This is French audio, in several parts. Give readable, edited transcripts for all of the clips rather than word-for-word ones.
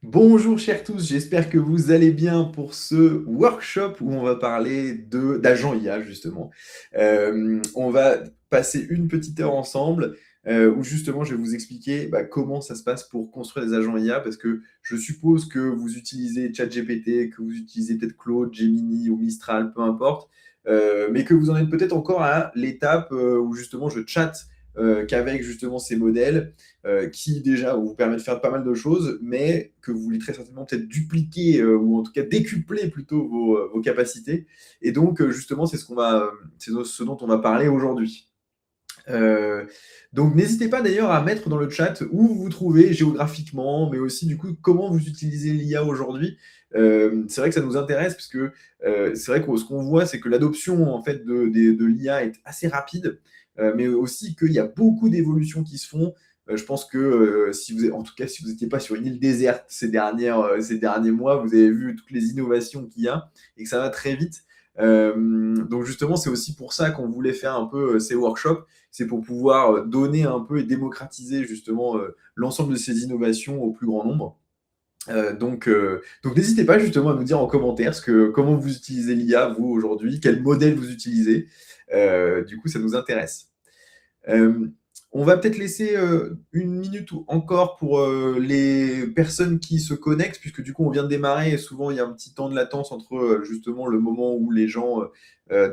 Bonjour chers tous, j'espère que vous allez bien pour ce workshop où on va parler d'agent IA justement. On va passer une petite heure ensemble où justement je vais vous expliquer comment ça se passe pour construire des agents IA parce que je suppose que vous utilisez ChatGPT, que vous utilisez peut-être Claude, Gemini ou Mistral, peu importe, mais que vous en êtes peut-être encore à l'étape où justement je chatte qu'avec justement ces modèles qui déjà vous permet de faire pas mal de choses, mais que vous voulez très certainement peut-être dupliquer ou en tout cas décupler plutôt vos capacités. Et donc justement, c'est ce dont on va parler aujourd'hui. Euh, donc n'hésitez pas d'ailleurs à mettre dans le chat où vous vous trouvez géographiquement, mais aussi du coup comment vous utilisez l'IA aujourd'hui. C'est vrai que ça nous intéresse parce que c'est vrai que ce qu'on voit, c'est que l'adoption en fait de l'IA est assez rapide, mais aussi qu'il y a beaucoup d'évolutions qui se font. Je pense que si vous, en tout cas, si vous n'étiez pas sur une île déserte ces derniers mois, vous avez vu toutes les innovations qu'il y a et que ça va très vite. Donc justement, c'est aussi pour ça qu'on voulait faire un peu ces workshops, c'est pour pouvoir donner un peu et démocratiser justement l'ensemble de ces innovations au plus grand nombre. Donc n'hésitez pas justement à nous dire en commentaire comment vous utilisez l'IA, vous, aujourd'hui, quel modèle vous utilisez. Du coup, ça nous intéresse. Euh, on va peut-être laisser une minute ou encore pour les personnes qui se connectent, puisque du coup on vient de démarrer et souvent il y a un petit temps de latence entre justement le moment où les gens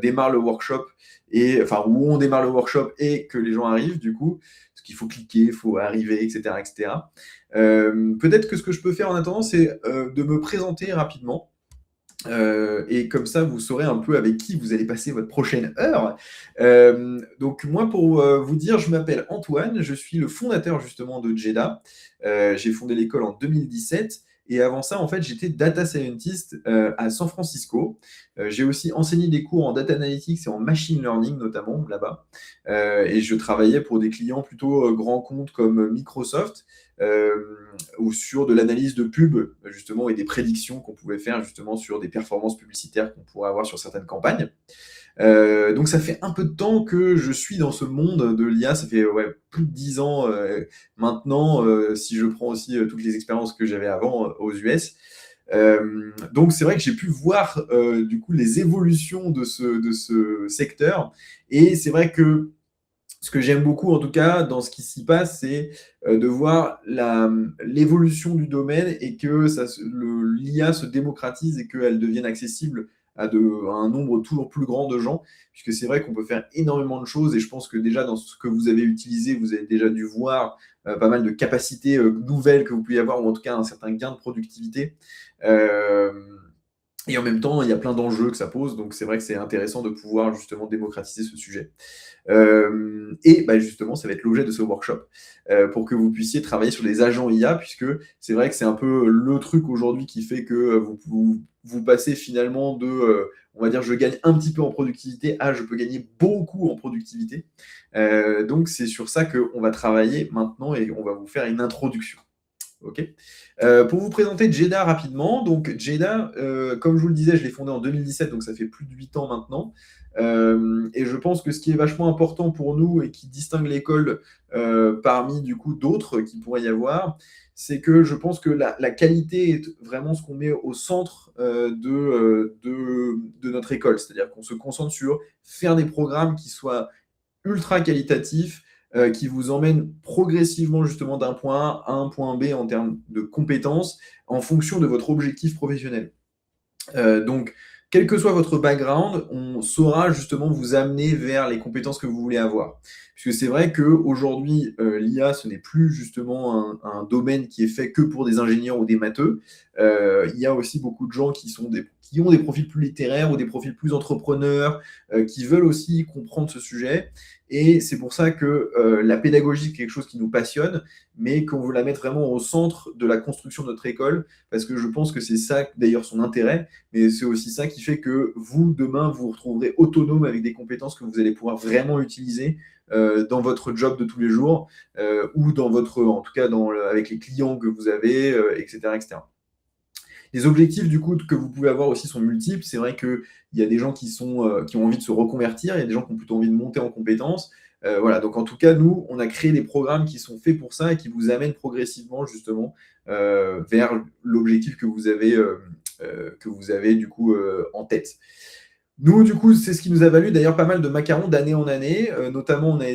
démarrent le workshop et enfin où on démarre le workshop et que les gens arrivent du coup, parce qu'il faut cliquer, il faut arriver, etc., etc. Peut-être que ce que je peux faire en attendant, c'est de me présenter rapidement. Et comme ça, vous saurez un peu avec qui vous allez passer votre prochaine heure. Donc moi, pour vous dire, je m'appelle Antoine, je suis le fondateur justement de Jeddah. J'ai fondé l'école en 2017. Et avant ça, en fait, j'étais data scientist à San Francisco. J'ai aussi enseigné des cours en data analytics et en machine learning notamment là-bas. Et je travaillais pour des clients plutôt grands comptes comme Microsoft. Euh, ou sur de l'analyse de pub, justement, et des prédictions qu'on pouvait faire, justement, sur des performances publicitaires qu'on pourrait avoir sur certaines campagnes. Donc, ça fait un peu de temps que je suis dans ce monde de l'IA. Ça fait plus de 10 ans maintenant, si je prends aussi toutes les expériences que j'avais avant aux US. Donc, c'est vrai que j'ai pu voir du coup les évolutions de ce secteur. Et c'est vrai que ce que j'aime beaucoup, en tout cas, dans ce qui s'y passe, c'est de voir l'évolution du domaine et que l'IA se démocratise et qu'elle devienne accessible à un nombre toujours plus grand de gens, puisque c'est vrai qu'on peut faire énormément de choses et je pense que déjà dans ce que vous avez utilisé, vous avez déjà dû voir pas mal de capacités nouvelles que vous pouvez avoir ou en tout cas un certain gain de productivité. Euh, et en même temps, il y a plein d'enjeux que ça pose, donc c'est vrai que c'est intéressant de pouvoir justement démocratiser ce sujet. Et justement, ça va être l'objet de ce workshop pour que vous puissiez travailler sur des agents IA, puisque c'est vrai que c'est un peu le truc aujourd'hui qui fait que vous passez finalement on va dire, je gagne un petit peu en productivité à je peux gagner beaucoup en productivité. Donc c'est sur ça qu'on va travailler maintenant et on va vous faire une introduction. Ok. Pour vous présenter Jeddah rapidement, donc Jeddah, comme je vous le disais, je l'ai fondé en 2017, donc ça fait plus de 8 ans maintenant. Et je pense que ce qui est vachement important pour nous et qui distingue l'école parmi du coup d'autres qui pourrait y avoir, c'est que je pense que la qualité est vraiment ce qu'on met au centre de notre école. C'est-à-dire qu'on se concentre sur faire des programmes qui soient ultra qualitatif qui vous emmène progressivement justement d'un point A à un point B en termes de compétences en fonction de votre objectif professionnel. Donc, quel que soit votre background, on saura justement vous amener vers les compétences que vous voulez avoir. Puisque c'est vrai qu'aujourd'hui, l'IA, ce n'est plus justement un domaine qui est fait que pour des ingénieurs ou des matheux. Il y a aussi beaucoup de gens qui ont des profils plus littéraires ou des profils plus entrepreneurs, qui veulent aussi comprendre ce sujet. Et c'est pour ça que la pédagogie, c'est quelque chose qui nous passionne, mais qu'on veut la mettre vraiment au centre de la construction de notre école, parce que je pense que c'est ça d'ailleurs son intérêt, mais c'est aussi ça qui fait que vous, demain, vous vous retrouverez autonome avec des compétences que vous allez pouvoir vraiment utiliser dans votre job de tous les jours ou en tout cas avec les clients que vous avez, etc., etc. Les objectifs du coup que vous pouvez avoir aussi sont multiples. C'est vrai qu'il y a des gens qui ont envie de se reconvertir, il y a des gens qui ont plutôt envie de monter en compétences. Voilà, donc en tout cas, nous, on a créé des programmes qui sont faits pour ça et qui vous amènent progressivement justement vers l'objectif que vous avez du coup en tête. Nous, du coup, c'est ce qui nous a valu d'ailleurs pas mal de macarons d'année en année. Notamment, on a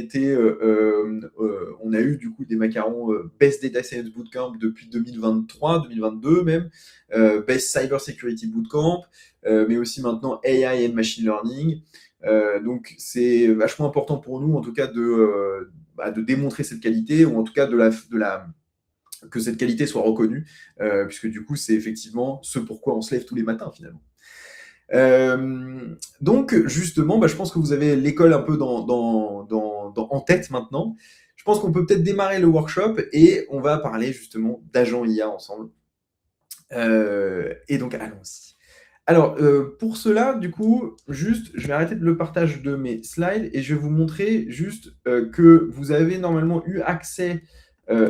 eu du coup des macarons Best Data Science Bootcamp depuis 2023, 2022 même, Best Cyber Security Bootcamp, mais aussi maintenant AI and Machine Learning. Donc, c'est vachement important pour nous, en tout cas, de démontrer cette qualité, ou en tout cas que cette qualité soit reconnue, puisque du coup, c'est effectivement ce pourquoi on se lève tous les matins finalement. Donc justement, je pense que vous avez l'école un peu en tête maintenant. Je pense qu'on peut peut-être démarrer le workshop et on va parler justement d'agents IA ensemble. Et donc allons-y. Alors pour cela, du coup, juste, je vais arrêter le partage de mes slides et je vais vous montrer juste que vous avez normalement eu accès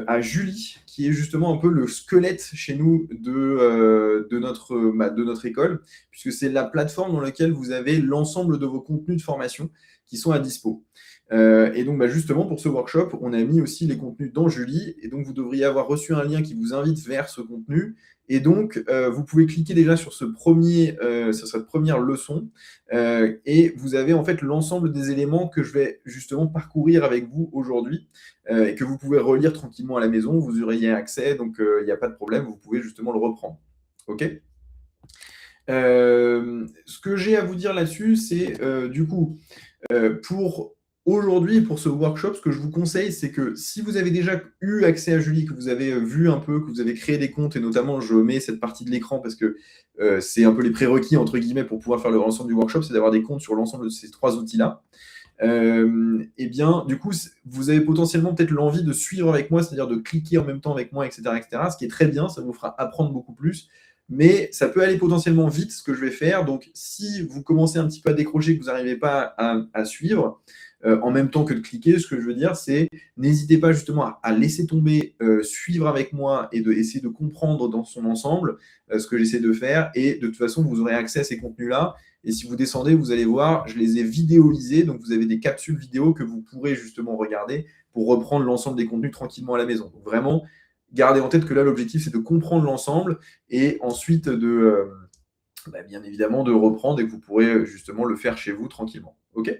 à Julie, qui est justement un peu le squelette chez nous de notre école, puisque c'est la plateforme dans laquelle vous avez l'ensemble de vos contenus de formation qui sont à dispo. Et donc justement, pour ce workshop, on a mis aussi les contenus dans Julie, et donc vous devriez avoir reçu un lien qui vous invite vers ce contenu. Et donc, vous pouvez cliquer déjà sur cette première leçon, et vous avez en fait l'ensemble des éléments que je vais justement parcourir avec vous aujourd'hui, et que vous pouvez relire tranquillement à la maison. Vous auriez accès, donc il n'y a pas de problème, vous pouvez justement le reprendre. OK ? Ce que j'ai à vous dire là-dessus, c'est du coup, pour aujourd'hui, pour ce workshop, ce que je vous conseille, c'est que si vous avez déjà eu accès à Julie, que vous avez vu un peu, que vous avez créé des comptes, et notamment je mets cette partie de l'écran parce que c'est un peu les prérequis, entre guillemets, pour pouvoir faire l'ensemble du workshop, c'est d'avoir des comptes sur l'ensemble de ces 3 outils-là. Et bien, du coup, vous avez potentiellement peut-être l'envie de suivre avec moi, c'est-à-dire de cliquer en même temps avec moi, etc., etc., ce qui est très bien, ça vous fera apprendre beaucoup plus. Mais ça peut aller potentiellement vite, ce que je vais faire. Donc, si vous commencez un petit peu à décrocher, que vous n'arrivez pas à suivre, en même temps que de cliquer, ce que je veux dire, c'est n'hésitez pas justement à laisser tomber, suivre avec moi et essayer de comprendre dans son ensemble ce que j'essaie de faire. Et de toute façon, vous aurez accès à ces contenus-là. Et si vous descendez, vous allez voir, je les ai vidéoisés. Donc, vous avez des capsules vidéo que vous pourrez justement regarder pour reprendre l'ensemble des contenus tranquillement à la maison. Donc, vraiment, gardez en tête que là, l'objectif, c'est de comprendre l'ensemble et ensuite bien évidemment, de reprendre et que vous pourrez justement le faire chez vous tranquillement. OK ?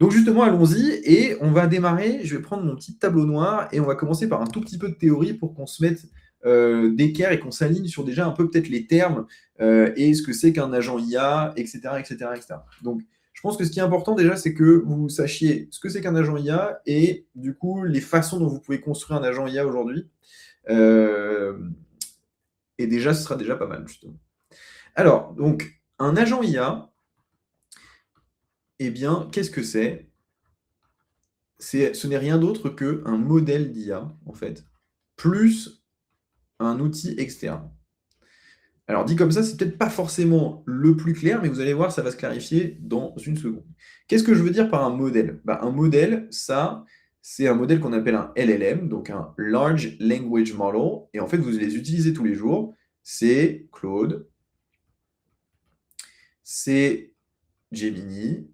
Donc justement, allons-y et on va démarrer. Je vais prendre mon petit tableau noir et on va commencer par un tout petit peu de théorie pour qu'on se mette d'équerre et qu'on s'aligne sur déjà un peu peut-être les termes et ce que c'est qu'un agent IA, etc., etc., etc. Donc, je pense que ce qui est important déjà, c'est que vous sachiez ce que c'est qu'un agent IA et du coup, les façons dont vous pouvez construire un agent IA aujourd'hui. Et déjà, ce sera déjà pas mal, justement. Alors, donc, un agent IA, eh bien, qu'est-ce que c'est ? Ce n'est rien d'autre qu'un modèle d'IA, en fait, plus un outil externe. Alors, dit comme ça, c'est peut-être pas forcément le plus clair, mais vous allez voir, ça va se clarifier dans une seconde. Qu'est-ce que je veux dire par un modèle ? Un modèle, ça, c'est un modèle qu'on appelle un LLM, donc un Large Language Model, et en fait, vous les utilisez tous les jours. C'est Claude, c'est Gemini,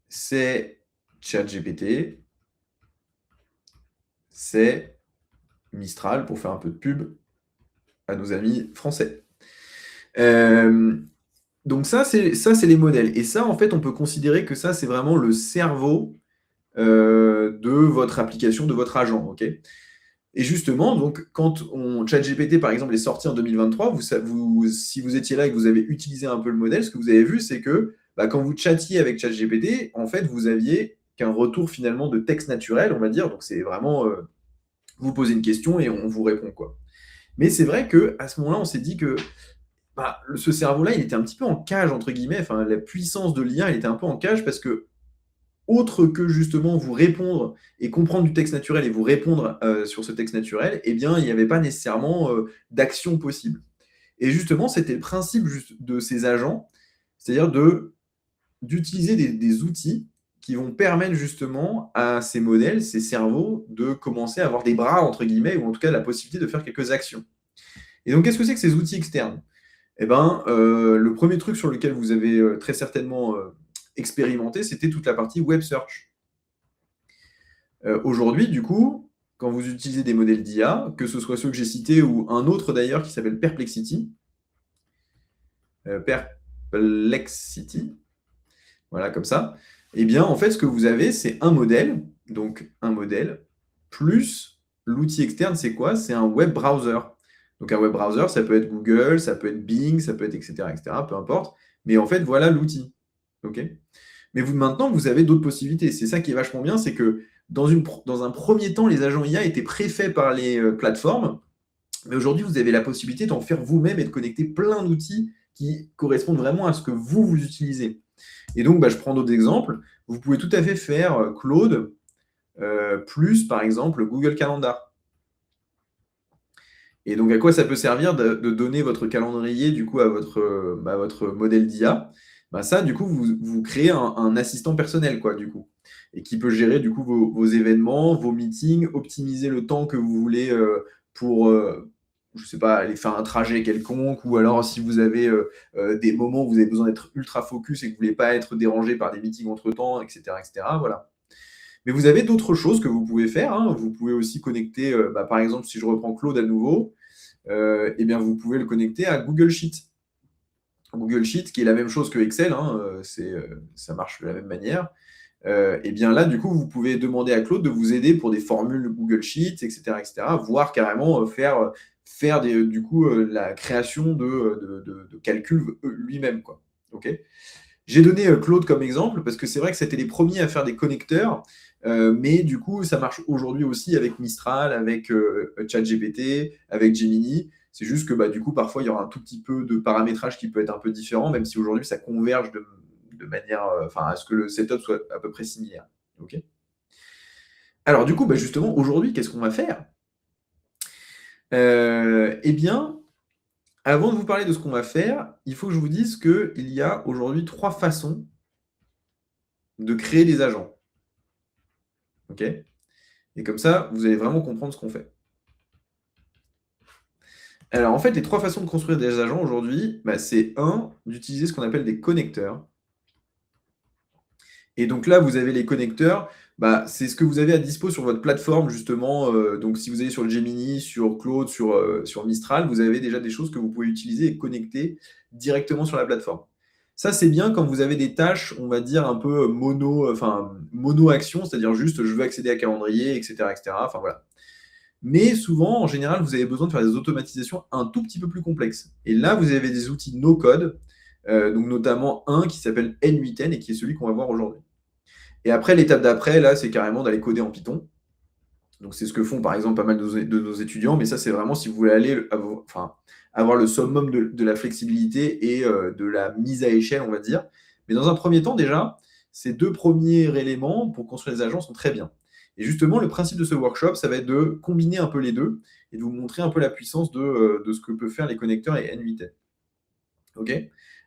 c'est ChatGPT, c'est Mistral, pour faire un peu de pub à nos amis français. Donc ça, c'est les modèles. Et ça, en fait, on peut considérer que ça, c'est vraiment le cerveau de votre application, de votre agent. OK ? Et justement, donc, quand ChatGPT, par exemple, est sorti en 2023, si vous étiez là et que vous avez utilisé un peu le modèle, ce que vous avez vu, c'est que quand vous chattiez avec ChatGPT, en fait, vous aviez qu'un retour finalement de texte naturel, on va dire. Donc, c'est vraiment, vous posez une question et on vous répond, quoi. Mais c'est vrai qu'à ce moment-là, on s'est dit que ce cerveau-là, il était un petit peu en cage, entre guillemets. Enfin, la puissance de l'IA, elle était un peu en cage parce que, autre que justement vous répondre et comprendre du texte naturel et vous répondre sur ce texte naturel, eh bien, il n'y avait pas nécessairement d'action possible. Et justement, c'était le principe de ces agents, c'est-à-dire d'utiliser des outils qui vont permettre justement à ces modèles, ces cerveaux, de commencer à avoir des bras, entre guillemets, ou en tout cas la possibilité de faire quelques actions. Et donc, qu'est-ce que c'est que ces outils externes ? Le premier truc sur lequel vous avez très certainement expérimenté, c'était toute la partie web search. Aujourd'hui, du coup, quand vous utilisez des modèles d'IA, que ce soit ceux que j'ai cités ou un autre d'ailleurs qui s'appelle Perplexity, Perplexity, voilà, comme ça, eh bien, en fait, ce que vous avez, c'est un modèle, donc un modèle, plus l'outil externe, c'est quoi? C'est un web browser. Donc un web browser, ça peut être Google, ça peut être Bing, ça peut être et cetera, peu importe. Mais en fait, voilà l'outil. OK? Mais vous, maintenant, vous avez d'autres possibilités. C'est ça qui est vachement bien, c'est que dans un premier temps, les agents IA étaient préfaits par les plateformes, mais aujourd'hui, vous avez la possibilité d'en faire vous-même et de connecter plein d'outils qui correspondent vraiment à ce que vous utilisez. Et donc, bah, je prends d'autres exemples. Vous pouvez tout à fait faire Claude plus, par exemple, Google Calendar. Et donc, à quoi ça peut servir de donner votre calendrier du coup à votre modèle d'IA? Bah, ça, du coup, vous créez un assistant personnel, quoi, du coup, et qui peut gérer du coup vos événements, vos meetings, optimiser le temps que vous voulez pour, je sais pas, aller faire un trajet quelconque, ou alors si vous avez des moments où vous avez besoin d'être ultra focus et que vous voulez pas être dérangé par des meetings entre-temps, etc., etc., voilà. Mais vous avez d'autres choses que vous pouvez faire, hein. Vous pouvez aussi connecter, bah, par exemple, si je reprends Claude à nouveau, eh bien, vous pouvez le connecter à Google Sheet. Google Sheet, qui est la même chose que Excel, hein, ça marche de la même manière. Et bien là, du coup, vous pouvez demander à Claude de vous aider pour des formules Google Sheets, etc., voire carrément faire du coup la création de calculs lui-même, quoi. Ok. J'ai donné Claude comme exemple parce que c'est vrai que c'était les premiers à faire des connecteurs, mais du coup, ça marche aujourd'hui aussi avec Mistral, avec ChatGPT, avec Gemini. C'est juste que bah, du coup, parfois, il y aura un tout petit peu de paramétrage qui peut être un peu différent, même si aujourd'hui, ça converge de manière, enfin, à ce que le setup soit à peu près similaire. Ok. Alors du coup, bah, justement, aujourd'hui, qu'est-ce qu'on va faire? Eh bien, avant de vous parler de ce qu'on va faire, il faut que je vous dise qu'il y a aujourd'hui 3 façons de créer des agents. OK? Et comme ça, vous allez vraiment comprendre ce qu'on fait. Alors en fait, les 3 façons de construire des agents aujourd'hui, bah, c'est d'utiliser ce qu'on appelle des connecteurs. Et donc là, vous avez les connecteurs, bah, c'est ce que vous avez à dispo sur votre plateforme justement, donc si vous allez sur le Gemini, sur Claude, sur Mistral, vous avez déjà des choses que vous pouvez utiliser et connecter directement sur la plateforme. Ça, c'est bien quand vous avez des tâches, on va dire un peu mono action, c'est-à-dire juste je veux accéder à calendrier et cetera, enfin voilà. Mais souvent, en général, vous avez besoin de faire des automatisations un tout petit peu plus complexes. Et là, vous avez des outils no-code, donc notamment un qui s'appelle N8N et qui est celui qu'on va voir aujourd'hui. Et après, l'étape d'après, là, c'est carrément d'aller coder en Python. Donc c'est ce que font par exemple pas mal de nos étudiants, mais ça c'est vraiment si vous voulez aller avoir le summum de la flexibilité et de la mise à échelle, on va dire. Mais dans un premier temps, déjà, ces 2 premiers éléments pour construire les agents sont très bien. Et justement, le principe de ce workshop, ça va être de combiner un peu les deux et de vous montrer un peu la puissance de ce que peuvent faire les connecteurs et N8N. OK?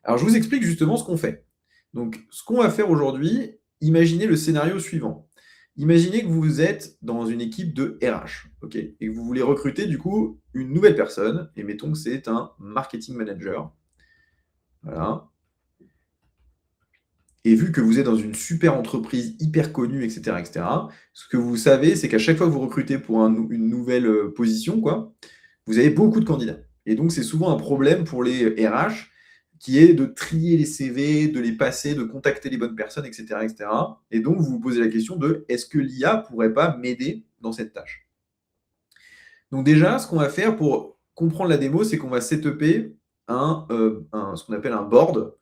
Alors je vous explique justement ce qu'on fait. Donc ce qu'on va faire aujourd'hui, imaginez le scénario suivant. Imaginez que vous êtes dans une équipe de RH, OK? Et que vous voulez recruter du coup une nouvelle personne, et mettons que c'est un marketing manager. Voilà. Et vu que vous êtes dans une super entreprise hyper connue, etc., ce que vous savez, c'est qu'à chaque fois que vous recrutez pour une nouvelle position, quoi, vous avez beaucoup de candidats. Et donc, c'est souvent un problème pour les RH qui est de trier les CV, de les passer, de contacter les bonnes personnes, etc., etc. Et donc, vous vous posez la question de est-ce que l'IA pourrait pas m'aider dans cette tâche? Donc déjà, ce qu'on va faire pour comprendre la démo, c'est qu'on va setuper ce qu'on appelle un board.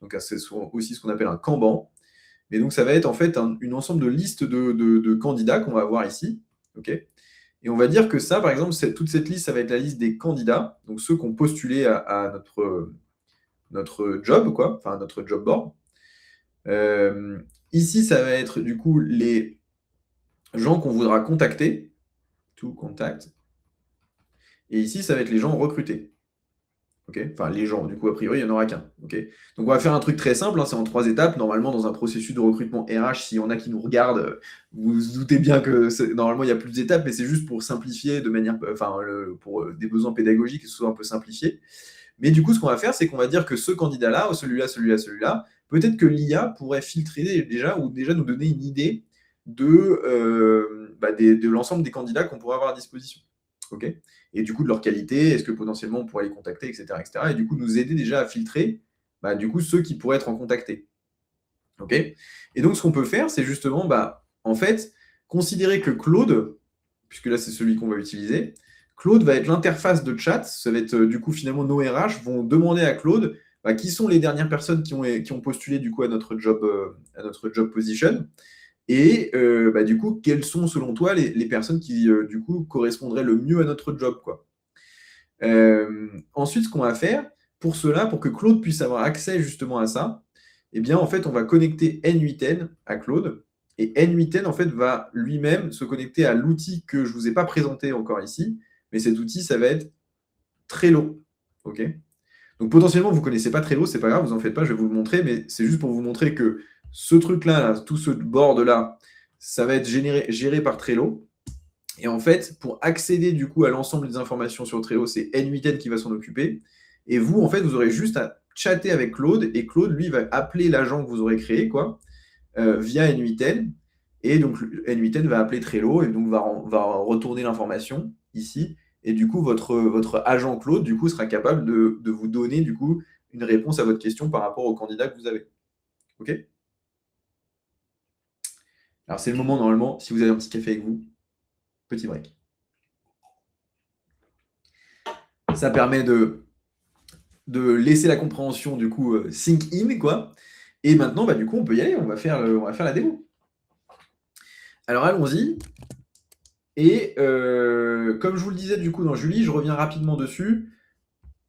Donc, c'est aussi ce qu'on appelle un Kanban. Et donc, ça va être en fait une ensemble de listes de candidats qu'on va avoir ici. OK. Et on va dire que ça, par exemple, toute cette liste, ça va être la liste des candidats, donc ceux qui ont postulé à notre job, quoi, enfin notre job board. Ici, ça va être du coup les gens qu'on voudra contacter, to contact. Et ici, ça va être les gens recrutés. Okay, enfin, les gens, du coup, a priori, il n'y en aura qu'un. Okay. Donc, on va faire un truc très simple, hein, c'est en 3 étapes. Normalement, dans un processus de recrutement RH, s'il y en a qui nous regardent, vous vous doutez bien que normalement, il y a plus d'étapes, mais c'est juste pour simplifier de manière, pour des besoins pédagogiques, que ce soit un peu simplifié. Mais du coup, ce qu'on va faire, c'est qu'on va dire que ce candidat-là, celui-là, celui-là, celui-là, peut-être que l'IA pourrait filtrer déjà ou déjà nous donner une idée de l'ensemble des candidats qu'on pourrait avoir à disposition. Ok. Et du coup, de leur qualité, est-ce que potentiellement on pourrait les contacter, etc., etc. Et du coup, nous aider déjà à filtrer du coup, ceux qui pourraient être en contacté. Ok. Et donc, ce qu'on peut faire, c'est justement, en fait, considérer que Claude, puisque là, c'est celui qu'on va utiliser, Claude va être l'interface de chat. Ça va être, du coup, finalement, nos RH vont demander à Claude qui sont les dernières personnes qui ont postulé, du coup, à notre job position. Et du coup, quelles sont, selon toi, les personnes qui, du coup, correspondraient le mieux à notre job, quoi. Ensuite, ce qu'on va faire, pour cela, pour que Claude puisse avoir accès justement à ça, eh bien, en fait, on va connecter N8N à Claude. Et N8N, en fait, va lui-même se connecter à l'outil que je ne vous ai pas présenté encore ici. Mais cet outil, ça va être Trello. OK. Donc, potentiellement, vous ne connaissez pas Trello, c'est pas grave, vous en faites pas, je vais vous le montrer. Mais c'est juste pour vous montrer que ce truc-là, tout ce board-là, ça va être géré par Trello. Et en fait, pour accéder du coup à l'ensemble des informations sur Trello, c'est N8N qui va s'en occuper. Et vous, en fait, vous aurez juste à chatter avec Claude. Et Claude, lui, va appeler l'agent que vous aurez créé, quoi, via N8N. Et donc, N8N va appeler Trello et donc va retourner l'information ici. Et du coup, votre agent Claude, du coup, sera capable de vous donner, du coup, une réponse à votre question par rapport au candidat que vous avez. OK? Alors, c'est le moment, normalement, si vous avez un petit café avec vous, petit break. Ça permet de laisser la compréhension du coup sink in, quoi. Et maintenant, du coup, on peut y aller, on va faire la démo. Alors allons-y. Et comme je vous le disais du coup dans Julie, je reviens rapidement dessus.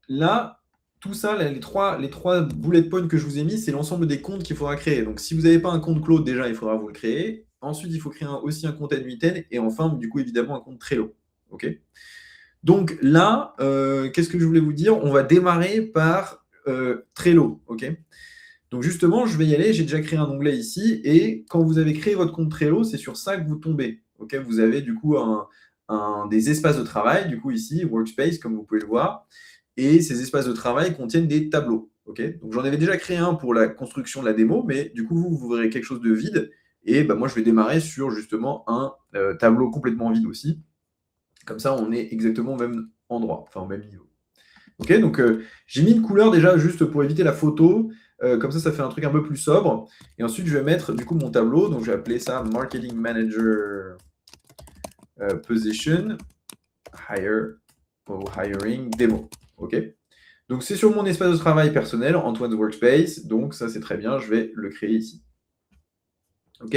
Là, tout ça, là, les trois bullet points que je vous ai mis, c'est l'ensemble des comptes qu'il faudra créer. Donc si vous n'avez pas un compte Claude, déjà, il faudra vous le créer. Ensuite, il faut créer aussi un compte N8N et enfin, du coup, évidemment, un compte Trello. OK. Donc là, qu'est-ce que je voulais vous dire? On va démarrer par Trello. OK. Donc justement, je vais y aller. J'ai déjà créé un onglet ici. Et quand vous avez créé votre compte Trello, c'est sur ça que vous tombez. OK. Vous avez du coup des espaces de travail, du coup ici, Workspace, comme vous pouvez le voir. Et ces espaces de travail contiennent des tableaux. OK. Donc j'en avais déjà créé un pour la construction de la démo, mais du coup, vous verrez quelque chose de vide. Et moi, je vais démarrer sur justement un tableau complètement vide aussi. Comme ça, on est exactement au même endroit, enfin au même niveau. Ok, donc j'ai mis une couleur déjà juste pour éviter la photo. Comme ça fait un truc un peu plus sobre. Et ensuite, je vais mettre du coup mon tableau. Donc, je vais appeler ça Marketing Manager Position Hiring Demo. Ok. Donc, c'est sur mon espace de travail personnel, Antoine's Workspace. Donc, ça, c'est très bien. Je vais le créer ici. Ok.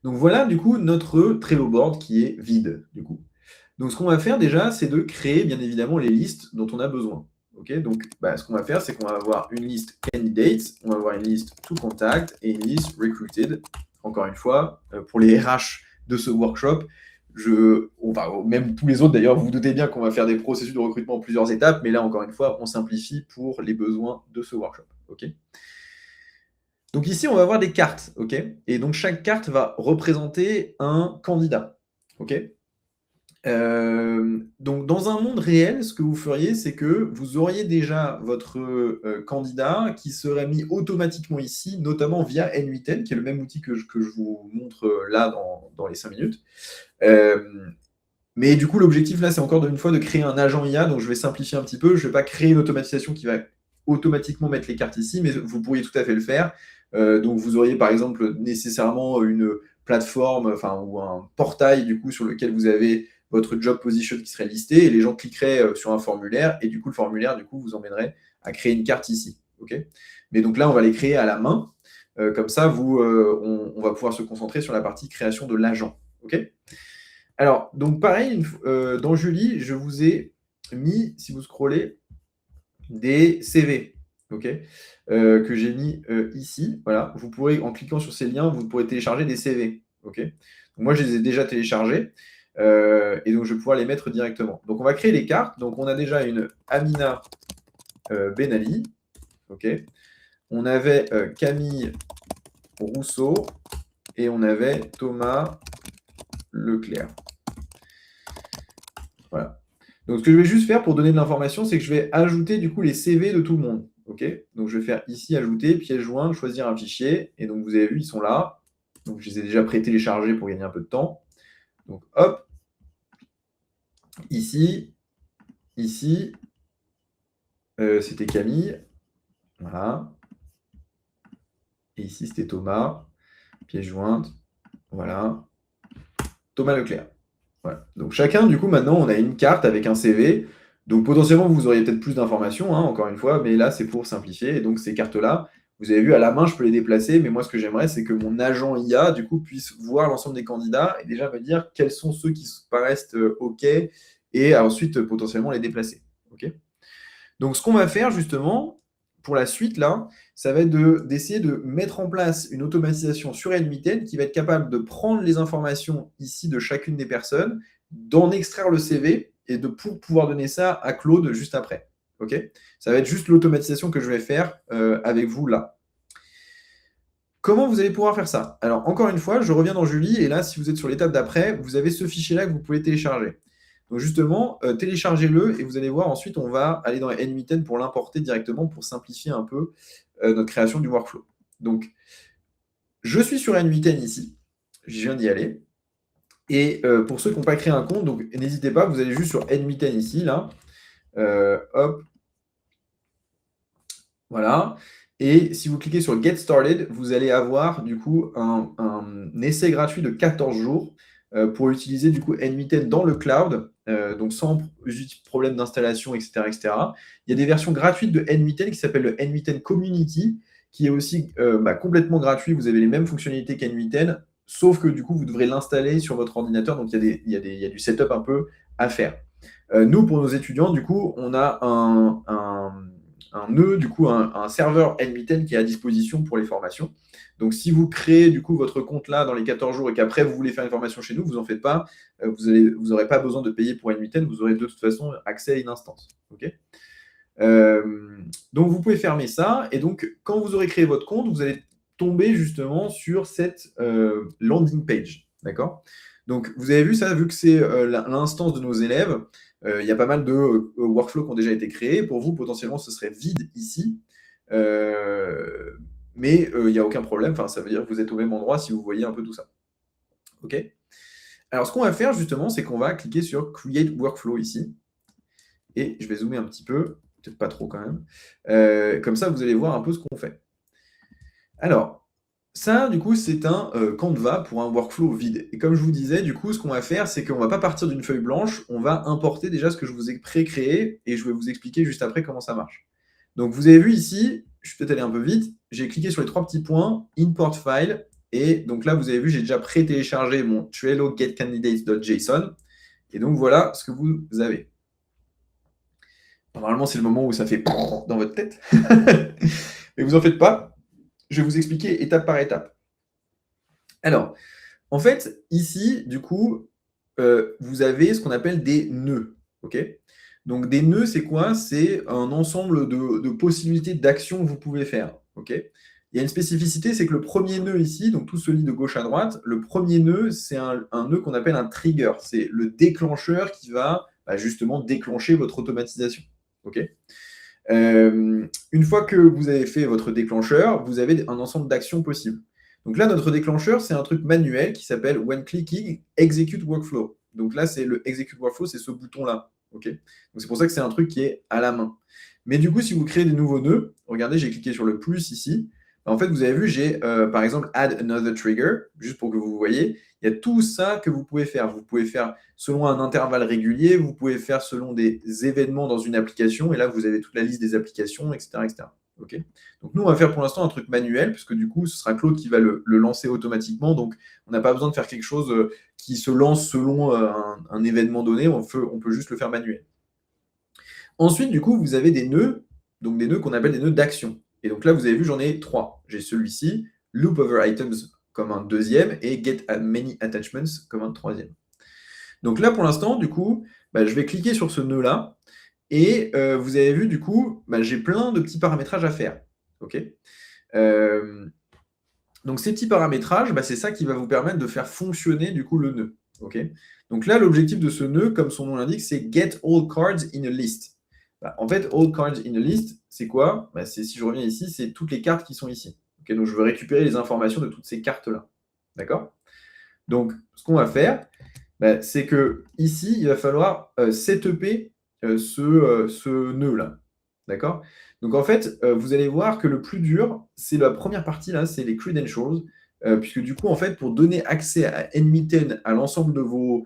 Donc, voilà du coup notre Trello board qui est vide du coup. Donc, ce qu'on va faire déjà, c'est de créer bien évidemment les listes dont on a besoin. Okay, donc, ce qu'on va faire, c'est qu'on va avoir une liste candidates, on va avoir une liste to contact et une liste recruited. Encore une fois, pour les RH de ce workshop, même tous les autres d'ailleurs, vous vous doutez bien qu'on va faire des processus de recrutement en plusieurs étapes, mais là, encore une fois, on simplifie pour les besoins de ce workshop. Okay. Donc ici, on va avoir des cartes. Okay, et donc, chaque carte va représenter un candidat. Okay. Donc, dans un monde réel, ce que vous feriez, c'est que vous auriez déjà votre candidat qui serait mis automatiquement ici, notamment via N8N, qui est le même outil que je vous montre là dans les 5 minutes. Mais du coup, l'objectif là, c'est encore une fois de créer un agent IA. Donc, je vais simplifier un petit peu. Je ne vais pas créer une automatisation qui va automatiquement mettre les cartes ici, mais vous pourriez tout à fait le faire. Donc, vous auriez par exemple nécessairement une plateforme, ou un portail du coup sur lequel vous avez votre job position qui serait listé et les gens cliqueraient sur un formulaire et du coup le formulaire du coup vous emmènerait à créer une carte ici. Okay, mais donc là on va les créer à la main. Comme ça on va pouvoir se concentrer sur la partie création de l'agent. Okay. Alors donc pareil, dans Julie, je vous ai mis, si vous scrollez, des CV. Okay, que j'ai mis ici. Voilà, vous pourrez, en cliquant sur ces liens, vous pourrez télécharger des CV. Okay, donc moi je les ai déjà téléchargés. Et donc, je vais pouvoir les mettre directement. Donc, on va créer les cartes. Donc, on a déjà une Amina Ben Ali. OK. On avait Camille Rousseau. Et on avait Thomas Leclerc. Voilà. Donc, ce que je vais juste faire pour donner de l'information, c'est que je vais ajouter du coup les CV de tout le monde. OK? Donc je vais faire ici ajouter, pièce jointe, choisir un fichier. Et donc vous avez vu, ils sont là. Donc je les ai déjà pré-téléchargés pour gagner un peu de temps. Donc hop, ici, c'était Camille. Voilà. Et ici, c'était Thomas. Pièce jointe. Voilà. Thomas Leclerc. Voilà. Donc chacun, du coup, maintenant, on a une carte avec un CV. Donc potentiellement, vous auriez peut-être plus d'informations, hein, encore une fois, mais là, c'est pour simplifier. Et donc ces cartes-là, vous avez vu, à la main, je peux les déplacer, mais moi, ce que j'aimerais, c'est que mon agent IA, du coup, puisse voir l'ensemble des candidats et déjà me dire quels sont ceux qui paraissent OK, et ensuite, potentiellement, les déplacer. OK? Donc ce qu'on va faire, justement, pour la suite, là, ça va être d'essayer de mettre en place une automatisation sur Admiten qui va être capable de prendre les informations ici de chacune des personnes, d'en extraire le CV et de pouvoir donner ça à Claude juste après. OK? Ça va être juste l'automatisation que je vais faire avec vous là. Comment vous allez pouvoir faire ça? Alors, encore une fois, je reviens dans Julie, et là, si vous êtes sur l'étape d'après, vous avez ce fichier-là que vous pouvez télécharger. Donc justement, téléchargez-le, et vous allez voir, ensuite, on va aller dans Admiten pour l'importer directement, pour simplifier un peu notre création du workflow. Donc, je suis sur Admiten ici, je viens d'y aller. Et pour ceux qui n'ont pas créé un compte, donc n'hésitez pas, vous allez juste sur Admiten ici, là. Hop. Voilà. Et si vous cliquez sur Get Started, vous allez avoir du coup un essai gratuit de 14 jours pour utiliser du coup Admiten dans le cloud, donc sans problème d'installation, etc., etc. Il y a des versions gratuites de Admiten qui s'appellent le Admiten Community, qui est aussi complètement gratuit. Vous avez les mêmes fonctionnalités qu'Admiten, sauf que du coup, vous devrez l'installer sur votre ordinateur. Donc, il y a du setup un peu à faire. Nous, pour nos étudiants, du coup, on a un nœud, du coup, un serveur Admiten qui est à disposition pour les formations. Donc, si vous créez, du coup, votre compte là dans les 14 jours et qu'après, vous voulez faire une formation chez nous, vous n'en faites pas. Vous n'aurez pas besoin de payer pour Admiten. Vous aurez de toute façon accès à une instance. OK ? Donc, vous pouvez fermer ça. Et donc, quand vous aurez créé votre compte, vous allez tomber justement sur cette landing page. D'accord ? Donc, vous avez vu ça, vu que c'est l'instance de nos élèves, il y a pas mal de workflows qui ont déjà été créés. Pour vous, potentiellement, ce serait vide ici. Mais il n'y a aucun problème. Enfin, ça veut dire que vous êtes au même endroit si vous voyez un peu tout ça. OK ? Alors, ce qu'on va faire, justement, c'est qu'on va cliquer sur Create Workflow ici. Et je vais zoomer un petit peu. Peut-être pas trop quand même. Comme ça, vous allez voir un peu ce qu'on fait. Alors, ça, du coup, c'est un Canva pour un workflow vide. Et comme je vous disais, du coup, ce qu'on va faire, c'est qu'on ne va pas partir d'une feuille blanche, on va importer déjà ce que je vous ai pré-créé, et je vais vous expliquer juste après comment ça marche. Donc, vous avez vu ici, je vais peut-être aller un peu vite, j'ai cliqué sur les 3 petits points, Import File, et donc là, vous avez vu, j'ai déjà pré-téléchargé mon Trello getCandidates.json, et donc voilà ce que vous avez. Normalement, c'est le moment où ça fait dans votre tête. Mais vous en faites pas. Je vais vous expliquer étape par étape. Alors, en fait, ici, du coup, vous avez ce qu'on appelle des nœuds. OK ? Donc, des nœuds, c'est quoi? C'est un ensemble de possibilités d'actions que vous pouvez faire. OK ? Il y a une spécificité, c'est que le premier nœud ici, donc tout se lit de gauche à droite, le premier nœud, c'est un nœud qu'on appelle un trigger. C'est le déclencheur qui va justement déclencher votre automatisation. OK ? Une fois que vous avez fait votre déclencheur, vous avez un ensemble d'actions possibles. Donc là, notre déclencheur, c'est un truc manuel qui s'appelle When Clicking Execute Workflow. Donc là, c'est le Execute Workflow, c'est ce bouton-là. OK ? Donc c'est pour ça que c'est un truc qui est à la main. Mais du coup, si vous créez des nouveaux nœuds, regardez, j'ai cliqué sur le plus ici. En fait, vous avez vu, j'ai par exemple Add Another Trigger, juste pour que vous voyez. Il y a tout ça que vous pouvez faire. Vous pouvez faire selon un intervalle régulier, vous pouvez faire selon des événements dans une application, et là, vous avez toute la liste des applications, etc. etc. Okay ? Donc nous, on va faire pour l'instant un truc manuel, puisque du coup, ce sera Claude qui va le lancer automatiquement, donc on n'a pas besoin de faire quelque chose qui se lance selon un événement donné, on peut juste le faire manuel. Ensuite, du coup, vous avez des nœuds, donc des nœuds qu'on appelle des nœuds d'action. Et donc là, vous avez vu, j'en ai 3. J'ai celui-ci, Loop Over Items comme un deuxième, et Get Many Attachments comme un troisième. Donc là, pour l'instant, du coup, je vais cliquer sur ce nœud-là, et vous avez vu, du coup, j'ai plein de petits paramétrages à faire. OK ? Donc ces petits paramétrages, c'est ça qui va vous permettre de faire fonctionner, du coup, le nœud. OK ? Donc là, l'objectif de ce nœud, comme son nom l'indique, c'est Get All Cards in a List. Bah, en fait, all cards in a list, c'est quoi? Bah, si je reviens ici, c'est toutes les cartes qui sont ici. Okay, donc, je veux récupérer les informations de toutes ces cartes-là. D'accord? Donc, ce qu'on va faire, bah, c'est que ici, il va falloir setuper ce nœud-là. D'accord? Donc, en fait, vous allez voir que le plus dur, c'est la première partie, là, c'est les credentials, puisque du coup, en fait, pour donner accès à NMITEN à l'ensemble de vos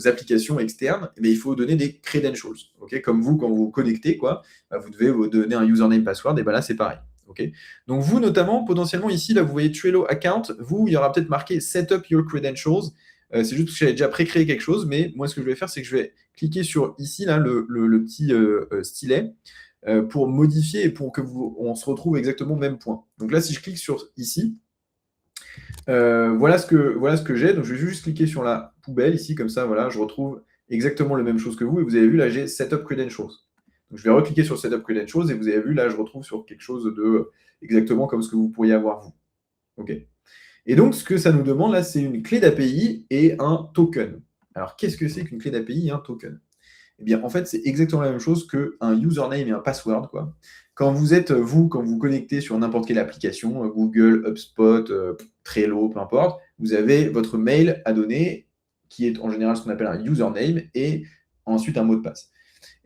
applications externes, eh il faut donner des credentials. Okay, comme vous, quand vous vous connectez, quoi, bah, vous devez vous donner un username, password, et ben là, c'est pareil. Okay, donc, vous, notamment, potentiellement, ici, là, vous voyez Trello Account, vous, il y aura peut-être marqué Setup your credentials. C'est juste parce que j'avais déjà pré-créé quelque chose, mais moi, ce que je vais faire, c'est que je vais cliquer sur ici, là, le petit stylet, pour modifier et pour que on se retrouve exactement au même point. Donc là, si je clique sur ici, voilà ce que j'ai. Donc, je vais juste cliquer sur la poubelle ici, comme ça, voilà, je retrouve exactement la même chose que vous. Et vous avez vu, là, j'ai Setup Credentials. Donc, je vais recliquer sur Setup Credentials et vous avez vu, là, je retrouve sur quelque chose de exactement comme ce que vous pourriez avoir vous. OK. Et donc, ce que ça nous demande, là, c'est une clé d'API et un token. Alors, qu'est-ce que c'est qu'une clé d'API et un token? Eh bien, en fait, c'est exactement la même chose qu'un username et un password, quoi. Quand vous connectez sur n'importe quelle application, Google, HubSpot, Trello, peu importe, vous avez votre mail à donner, qui est en général ce qu'on appelle un username, et ensuite un mot de passe.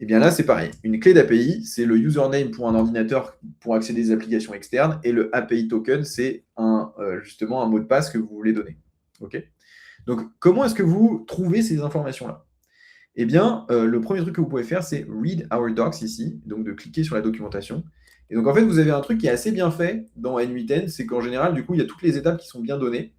Eh bien là, c'est pareil. Une clé d'API, c'est le username pour un ordinateur pour accéder aux applications externes, et le API token, c'est justement un mot de passe que vous voulez donner. OK? Donc, comment est-ce que vous trouvez ces informations-là? Eh bien, le premier truc que vous pouvez faire, c'est Read Our Docs ici, donc de cliquer sur la documentation. Et donc, en fait, vous avez un truc qui est assez bien fait dans N8N, c'est qu'en général, du coup, il y a toutes les étapes qui sont bien données.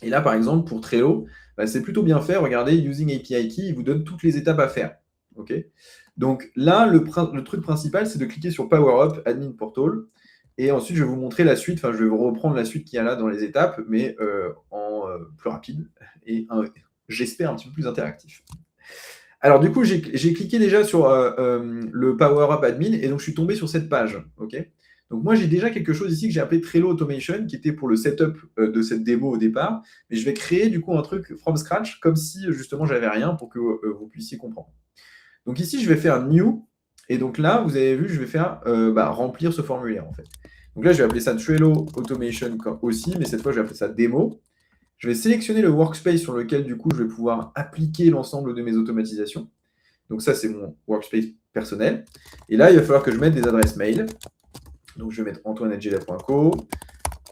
Et là, par exemple, pour Trello, bah, c'est plutôt bien fait. Regardez, Using API Key, il vous donne toutes les étapes à faire. Okay, donc là, le truc principal, c'est de cliquer sur Power Up, Admin Portal. Et ensuite, je vais vous montrer la suite. Enfin, je vais vous reprendre la suite qu'il y a là dans les étapes, mais en plus rapide et j'espère un petit peu plus interactif. Alors, du coup, j'ai cliqué déjà sur le Power Up Admin et donc je suis tombé sur cette page. Okay, donc, moi, j'ai déjà quelque chose ici que j'ai appelé Trello Automation qui était pour le setup de cette démo au départ. Mais je vais créer du coup un truc from scratch comme si justement j'avais rien pour que vous puissiez comprendre. Donc, ici, je vais faire New. Et donc là, vous avez vu, je vais faire remplir ce formulaire en fait. Donc là, je vais appeler ça Trello Automation aussi, mais cette fois, je vais appeler ça démo. Je vais sélectionner le workspace sur lequel, du coup, je vais pouvoir appliquer l'ensemble de mes automatisations. Donc ça, c'est mon workspace personnel. Et là, il va falloir que je mette des adresses mail. Donc, je vais mettre antoine@gela.co,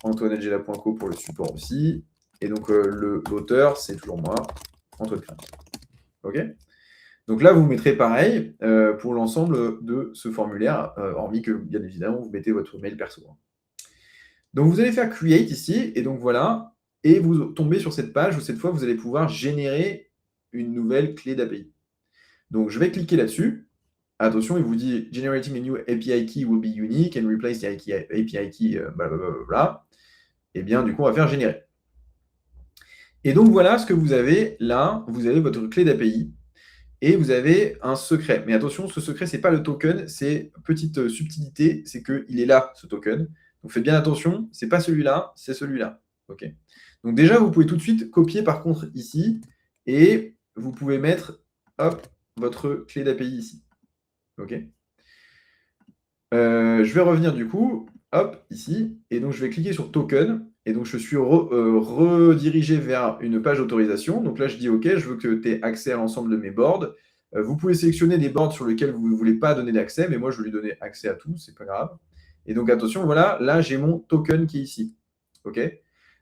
antoine@gela.co pour le support aussi. Et donc, l'auteur, c'est toujours moi, Antoine Klein. OK? Donc là, vous mettrez pareil pour l'ensemble de ce formulaire, hormis que, bien évidemment, vous mettez votre mail perso. Donc, vous allez faire Create ici. Et donc, voilà. Et vous tombez sur cette page où cette fois, vous allez pouvoir générer une nouvelle clé d'API. Donc, je vais cliquer là-dessus. Attention, il vous dit Generating a new API key will be unique and replace the API key, blablabla. Et bien, du coup, on va faire générer. Et donc, voilà ce que vous avez là. Vous avez votre clé d'API et vous avez un secret. Mais attention, ce secret, ce n'est pas le token, c'est petite subtilité, c'est qu'il est là, ce token. Donc, faites bien attention, ce n'est pas celui-là, c'est celui-là. OK. Donc déjà, vous pouvez tout de suite copier par contre ici et vous pouvez mettre hop, votre clé d'API ici. OK. Je vais revenir du coup, hop, ici, et donc je vais cliquer sur Token, et donc je suis redirigé vers une page d'autorisation. Donc là, je dis OK, je veux que tu aies accès à l'ensemble de mes boards. Vous pouvez sélectionner des boards sur lesquels vous ne voulez pas donner d'accès, mais moi, je vais lui donner accès à tout, c'est pas grave. Et donc attention, voilà, là, j'ai mon token qui est ici. OK.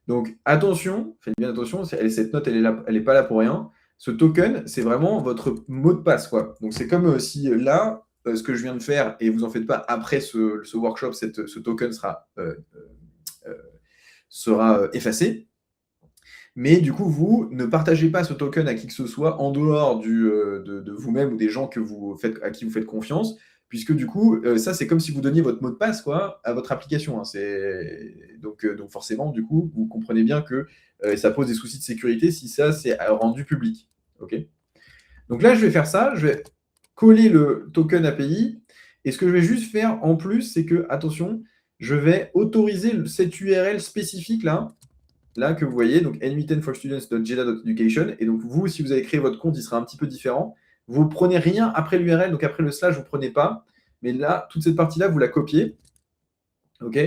Donc attention, faites bien attention, cette note, elle n'est pas là pour rien. Ce token, c'est vraiment votre mot de passe, quoi. Donc c'est comme si là, ce que je viens de faire, et vous en faites pas, après ce workshop, ce token sera effacé. Mais du coup, vous ne partagez pas ce token à qui que ce soit en dehors de vous-même ou des gens à qui vous faites confiance, puisque du coup, ça, c'est comme si vous donniez votre mot de passe quoi, à votre application. Hein. Donc forcément, du coup, vous comprenez bien que ça pose des soucis de sécurité si ça, c'est rendu public. Okay, donc là, je vais faire ça, je vais coller le token API, et ce que je vais juste faire en plus, c'est que, attention, je vais autoriser cette URL spécifique là que vous voyez, donc n8n4students.jela.education, et donc vous, si vous avez créé votre compte, il sera un petit peu différent, vous ne prenez rien après l'URL, donc après le slash, vous ne prenez pas. Mais là, toute cette partie-là, vous la copiez. OK.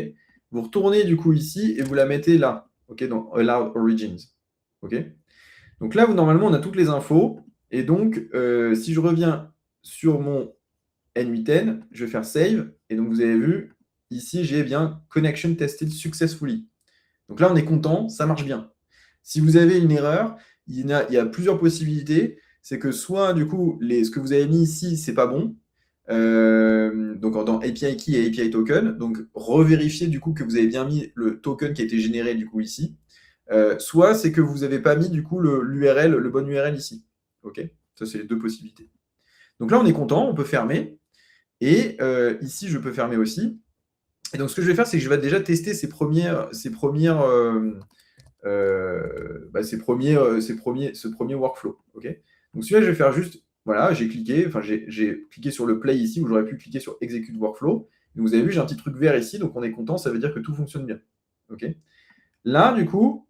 Vous retournez du coup ici et vous la mettez là. OK, dans Allow Origins. OK. Donc là, normalement, on a toutes les infos. Et donc, si je reviens sur mon N8N, je vais faire Save. Et donc, vous avez vu, ici, j'ai bien Connection Tested Successfully. Donc là, on est content, ça marche bien. Si vous avez une erreur, il y a plusieurs possibilités. C'est que soit, du coup, ce que vous avez mis ici, c'est pas bon. Donc dans API Key et API Token. Donc revérifiez du coup que vous avez bien mis le token qui a été généré du coup ici. Soit c'est que vous n'avez pas mis du coup l'URL, le bon URL ici. Ok. Ça, c'est les deux possibilités. Donc là, on est content, on peut fermer. Et ici, je peux fermer aussi. Et donc, ce que je vais faire, c'est que je vais déjà tester ces premiers workflow. Okay, donc celui-là, je vais faire juste, voilà, j'ai cliqué sur le play ici, où j'aurais pu cliquer sur Execute Workflow. Et vous avez vu, j'ai un petit truc vert ici, donc on est content, ça veut dire que tout fonctionne bien. Okay, là, du coup,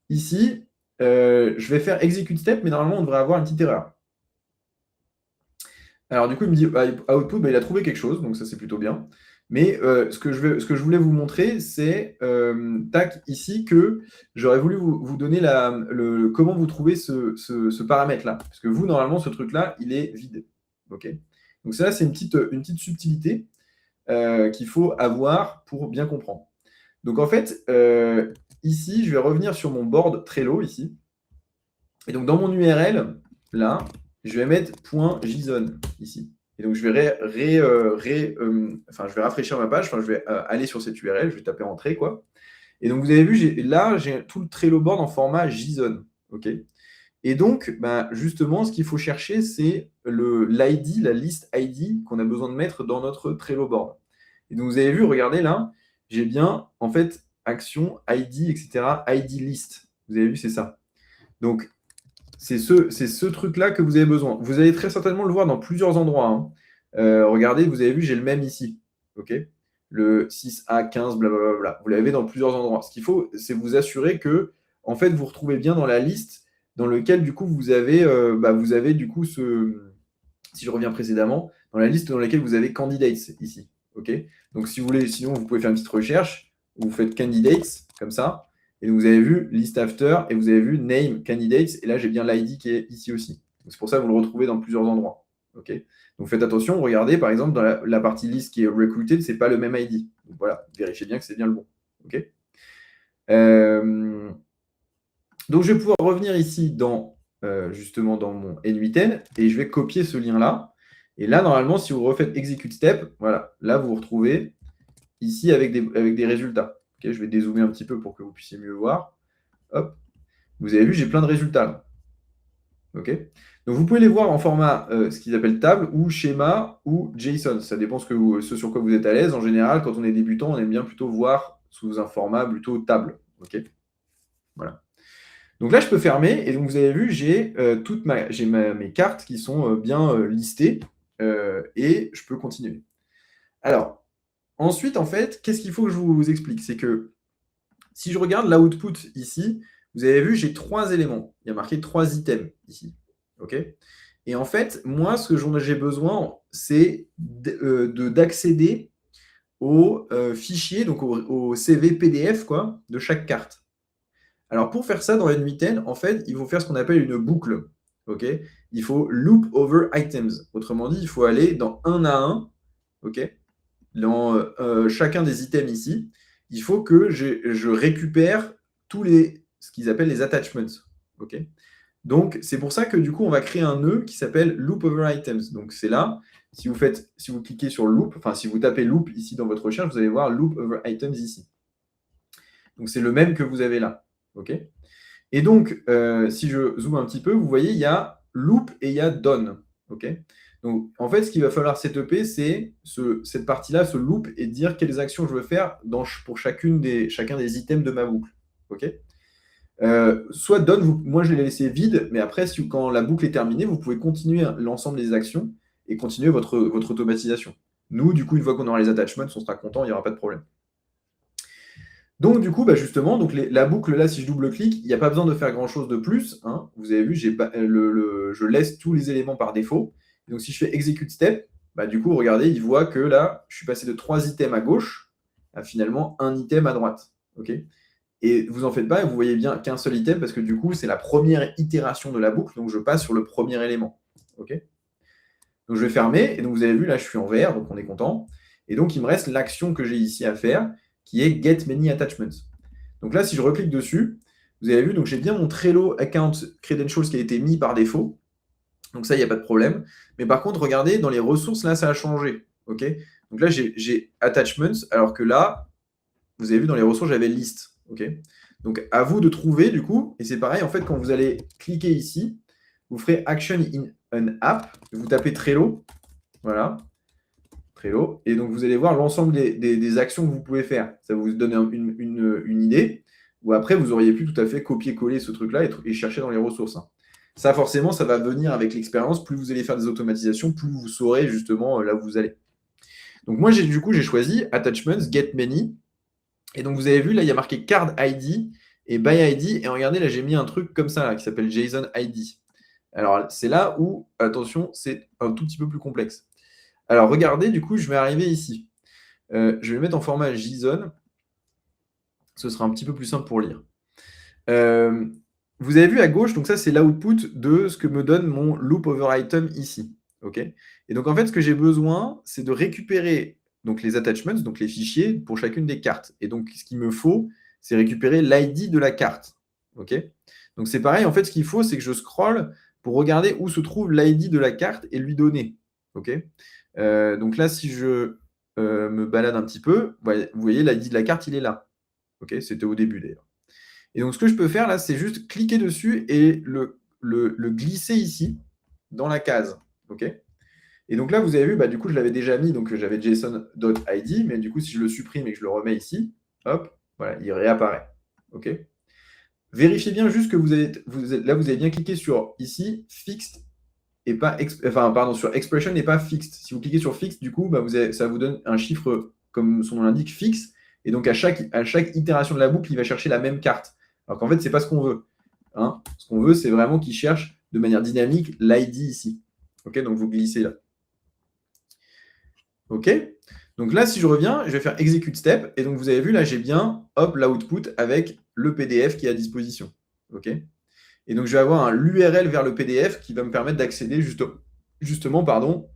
ici, je vais faire Execute Step, mais normalement, on devrait avoir une petite erreur. Alors, du coup, il me dit Output, il a trouvé quelque chose, donc ça, c'est plutôt bien. Mais ce que je voulais vous montrer, c'est ici que j'aurais voulu vous donner comment vous trouvez ce paramètre-là. Parce que vous, normalement, ce truc-là, il est vide. Okay, donc ça, c'est une petite subtilité qu'il faut avoir pour bien comprendre. Donc en fait, ici, je vais revenir sur mon board Trello ici. Et donc dans mon URL, là, je vais mettre .json ici. Et donc, je vais, je vais rafraîchir ma page, je vais aller sur cette URL, je vais taper Entrée, quoi. Et donc, vous avez vu, j'ai tout le Trello board en format JSON. OK. Et donc, justement, ce qu'il faut chercher, c'est l'ID, la liste ID qu'on a besoin de mettre dans notre Trello board. Et donc, vous avez vu, regardez là, j'ai bien, en fait, action, ID, etc., ID list. Vous avez vu, c'est ça. Donc, c'est ce truc-là que vous avez besoin. Vous allez très certainement le voir dans plusieurs endroits. Hein. Regardez, vous avez vu, j'ai le même ici. OK, le 6A15, blablabla. Vous l'avez dans plusieurs endroits. Ce qu'il faut, c'est vous assurer que, en fait, vous retrouvez bien dans la liste dans lequel, du coup, vous avez du coup, si je reviens précédemment, dans la liste dans laquelle vous avez candidates ici. OK, donc, si vous voulez, sinon, vous pouvez faire une petite recherche. Vous faites candidates, comme ça. Et donc, vous avez vu list after et vous avez vu name candidates. Et là, j'ai bien l'ID qui est ici aussi. C'est pour ça que vous le retrouvez dans plusieurs endroits. Okay, donc, faites attention. Regardez, par exemple, dans la partie list qui est recruited, ce n'est pas le même ID. Donc, voilà, vérifiez bien que c'est bien le bon. Okay, donc, je vais pouvoir revenir ici justement dans mon N8N et je vais copier ce lien-là. Et là, normalement, si vous refaites execute step, voilà, là, vous vous retrouvez ici avec des résultats. Okay, je vais dézoomer un petit peu pour que vous puissiez mieux voir. Hop. Vous avez vu, j'ai plein de résultats. Là. Okay, donc, vous pouvez les voir en format, ce qu'ils appellent table ou schéma ou JSON. Ça dépend ce sur quoi vous êtes à l'aise. En général, quand on est débutant, on aime bien plutôt voir sous un format plutôt table. Okay, voilà. Donc là, je peux fermer. Et donc, vous avez vu, j'ai mes cartes qui sont bien listées. Et je peux continuer. Alors, ensuite, en fait, qu'est-ce qu'il faut que je vous explique? C'est que si je regarde l'output ici, vous avez vu, j'ai 3 éléments. Il y a marqué 3 items ici. Okay, et en fait, moi, ce que j'ai besoin, c'est d'accéder au fichier, donc au CV PDF quoi, de chaque carte. Alors, pour faire ça dans N8N, en fait, il faut faire ce qu'on appelle une boucle. Okay, il faut loop over items. Autrement dit, il faut aller dans un à un, okay, dans chacun des items ici. Il faut que je récupère ce qu'ils appellent les attachments. Okay, donc, c'est pour ça que du coup, on va créer un nœud qui s'appelle loop over items. Donc, c'est là, si vous cliquez sur loop, enfin, si vous tapez loop ici dans votre recherche, vous allez voir loop over items ici. Donc, c'est le même que vous avez là. Okay, et donc, si je zoome un petit peu, vous voyez, il y a loop et il y a done. Okay, donc, en fait, ce qu'il va falloir setuper, c'est cette partie-là, ce loop, et dire quelles actions je veux faire pour chacun des items de ma boucle. Okay, soit done, moi je l'ai laissé vide, mais après, quand la boucle est terminée, vous pouvez continuer l'ensemble des actions et continuer votre automatisation. Nous, du coup, une fois qu'on aura les attachments, on sera content, il n'y aura pas de problème. Donc du coup, bah, justement, donc la boucle là, si je double-clique, il n'y a pas besoin de faire grand-chose de plus, hein. Vous avez vu, je laisse tous les éléments par défaut. Donc si je fais execute step, bah, du coup, regardez, il voit que là, je suis passé de 3 items à gauche à finalement un item à droite. Ok. Et vous en faites pas, et vous voyez bien qu'un seul item, parce que du coup, c'est la première itération de la boucle, donc je passe sur le premier élément. Ok. Donc je vais fermer, et donc vous avez vu, là, je suis en vert, donc on est content. Et donc, il me reste l'action que j'ai ici à faire, qui est Get Many Attachments. Donc là, si je reclique dessus, vous avez vu, donc j'ai bien mon Trello Account Credentials qui a été mis par défaut. Donc ça, il n'y a pas de problème. Mais par contre, regardez, dans les ressources, là, ça a changé. Ok. Donc là, j'ai Attachments, alors que là, vous avez vu, dans les ressources, j'avais List. Ok. Donc à vous de trouver, du coup, et c'est pareil, en fait, quand vous allez cliquer ici, vous ferez Action in an App, vous tapez Trello, voilà, Trello, et donc vous allez voir l'ensemble des actions que vous pouvez faire. Ça vous donne une idée, ou après vous auriez pu tout à fait copier-coller ce truc-là et chercher dans les ressources, hein. Ça, forcément, ça va venir avec l'expérience. Plus vous allez faire des automatisations, plus vous saurez justement là où vous allez. Donc moi, du coup, j'ai choisi Attachments, Get Many. Et donc vous avez vu, là, il y a marqué Card ID et By ID. Et regardez, là, j'ai mis un truc comme ça, là, qui s'appelle JSON ID. Alors, c'est là où, attention, c'est un tout petit peu plus complexe. Alors, regardez, du coup, je vais arriver ici. Je vais le mettre en format JSON. Ce sera un petit peu plus simple pour lire. Vous avez vu à gauche, donc ça, c'est l'output de ce que me donne mon loop over item ici. Ok. Et donc, en fait, ce que j'ai besoin, c'est de récupérer donc, les attachments, donc les fichiers pour chacune des cartes. Et donc, ce qu'il me faut, c'est récupérer l'ID de la carte. Ok. Donc, c'est pareil, en fait, ce qu'il faut, c'est que je scrolle pour regarder où se trouve l'ID de la carte et lui donner. Ok. Donc là, si je me balade un petit peu, vous voyez, l'ID de la carte, il est là. Ok. C'était au début d'ailleurs. Et donc, ce que je peux faire là, c'est juste cliquer dessus et le glisser ici, dans la case. Ok. Et donc là, vous avez vu, bah, du coup, je l'avais déjà mis, donc j'avais JSON.id, mais du coup, si je le supprime et que je le remets ici, hop, voilà, il réapparaît. Ok. Vérifiez bien juste que là, vous avez bien cliqué sur ici, fixed, et pas, enfin, pardon, sur expression et pas fixed. Si vous cliquez sur fixed, du coup, bah, ça vous donne un chiffre, comme son nom l'indique, fixe, et donc à chaque itération de la boucle, il va chercher la même carte. Alors qu'en fait, c'est pas ce qu'on veut, hein. Ce qu'on veut, c'est vraiment qu'il cherche de manière dynamique l'ID ici. Ok, donc vous glissez là. Ok. Donc là, si je reviens, je vais faire execute step. Et donc vous avez vu, là, j'ai bien, hop, l'output avec le PDF qui est à disposition. Ok. Et donc je vais avoir l'URL vers le PDF qui va me permettre d'accéder justement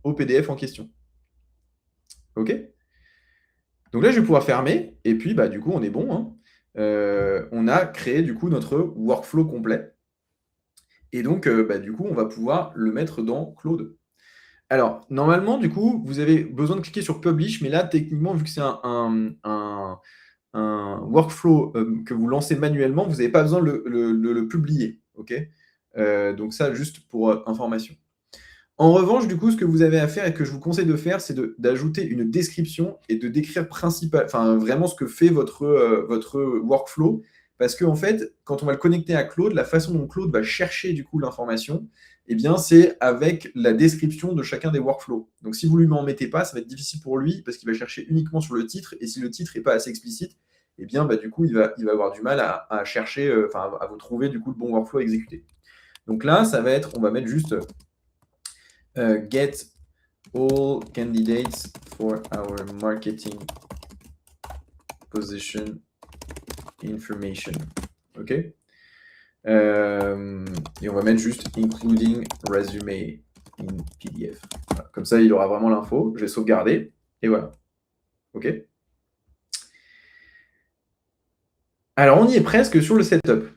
au PDF en question. Ok. Donc là, je vais pouvoir fermer. Et puis, bah, du coup, on est bon, hein. On a créé du coup notre workflow complet. Et donc, bah, du coup, on va pouvoir le mettre dans Claude. Alors, normalement, du coup, vous avez besoin de cliquer sur Publish, mais là, techniquement, vu que c'est un workflow que vous lancez manuellement, vous n'avez pas besoin de le publier. Ok. Donc ça, juste pour information. En revanche, du coup, ce que vous avez à faire et que je vous conseille de faire, c'est d'ajouter une description et de décrire vraiment ce que fait votre workflow. Parce qu'en fait, quand on va le connecter à Claude, la façon dont Claude va chercher du coup l'information, eh bien, c'est avec la description de chacun des workflows. Donc, si vous lui en mettez pas, ça va être difficile pour lui parce qu'il va chercher uniquement sur le titre. Et si le titre n'est pas assez explicite, eh bien, bah, du coup, il va avoir du mal à chercher, à vous trouver du coup le bon workflow à exécuter. Donc là, on va mettre juste get all candidates for our marketing position information. OK. Et on va mettre juste including resume in PDF. Voilà. Comme ça, il aura vraiment l'info. Je vais sauvegarder. Et voilà. OK. Alors, on y est presque sur le setup.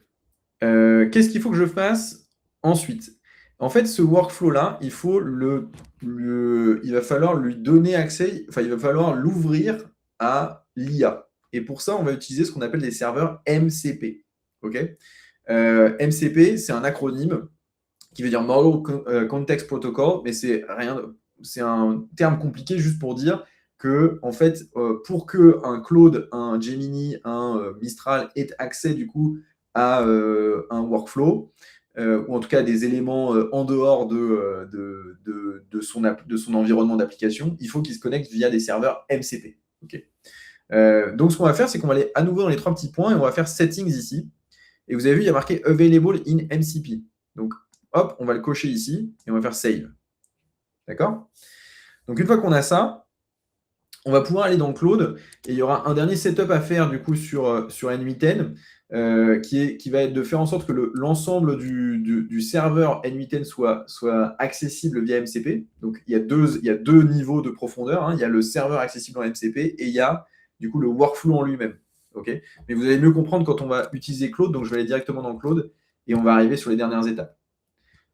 Qu'est-ce qu'il faut que je fasse ensuite? En fait, ce workflow-là, il va falloir lui donner accès, il va falloir l'ouvrir à l'IA. Et pour ça, on va utiliser ce qu'on appelle des serveurs MCP. Ok. MCP, c'est un acronyme qui veut dire Model Context Protocol, mais c'est un terme compliqué juste pour dire que, en fait, pour que un Claude, un Gemini, un Mistral ait accès du coup à un workflow, ou en tout cas des éléments en dehors de son environnement d'application, il faut qu'il se connecte via des serveurs MCP. Okay. Donc, ce qu'on va faire, c'est qu'on va aller à nouveau dans les 3 petits points et on va faire Settings ici. Et vous avez vu, il y a marqué Available in MCP. Donc, hop, on va le cocher ici et on va faire Save. D'accord? Donc, une fois qu'on a ça, on va pouvoir aller dans Claude et il y aura un dernier setup à faire du coup sur N8N qui va être de faire en sorte que l'ensemble du serveur N8N soit accessible via MCP. Donc il y a deux niveaux de profondeur, hein. Il y a le serveur accessible en MCP et il y a du coup le workflow en lui-même. Okay, mais vous allez mieux comprendre quand on va utiliser Claude, donc je vais aller directement dans Claude et on va arriver sur les dernières étapes.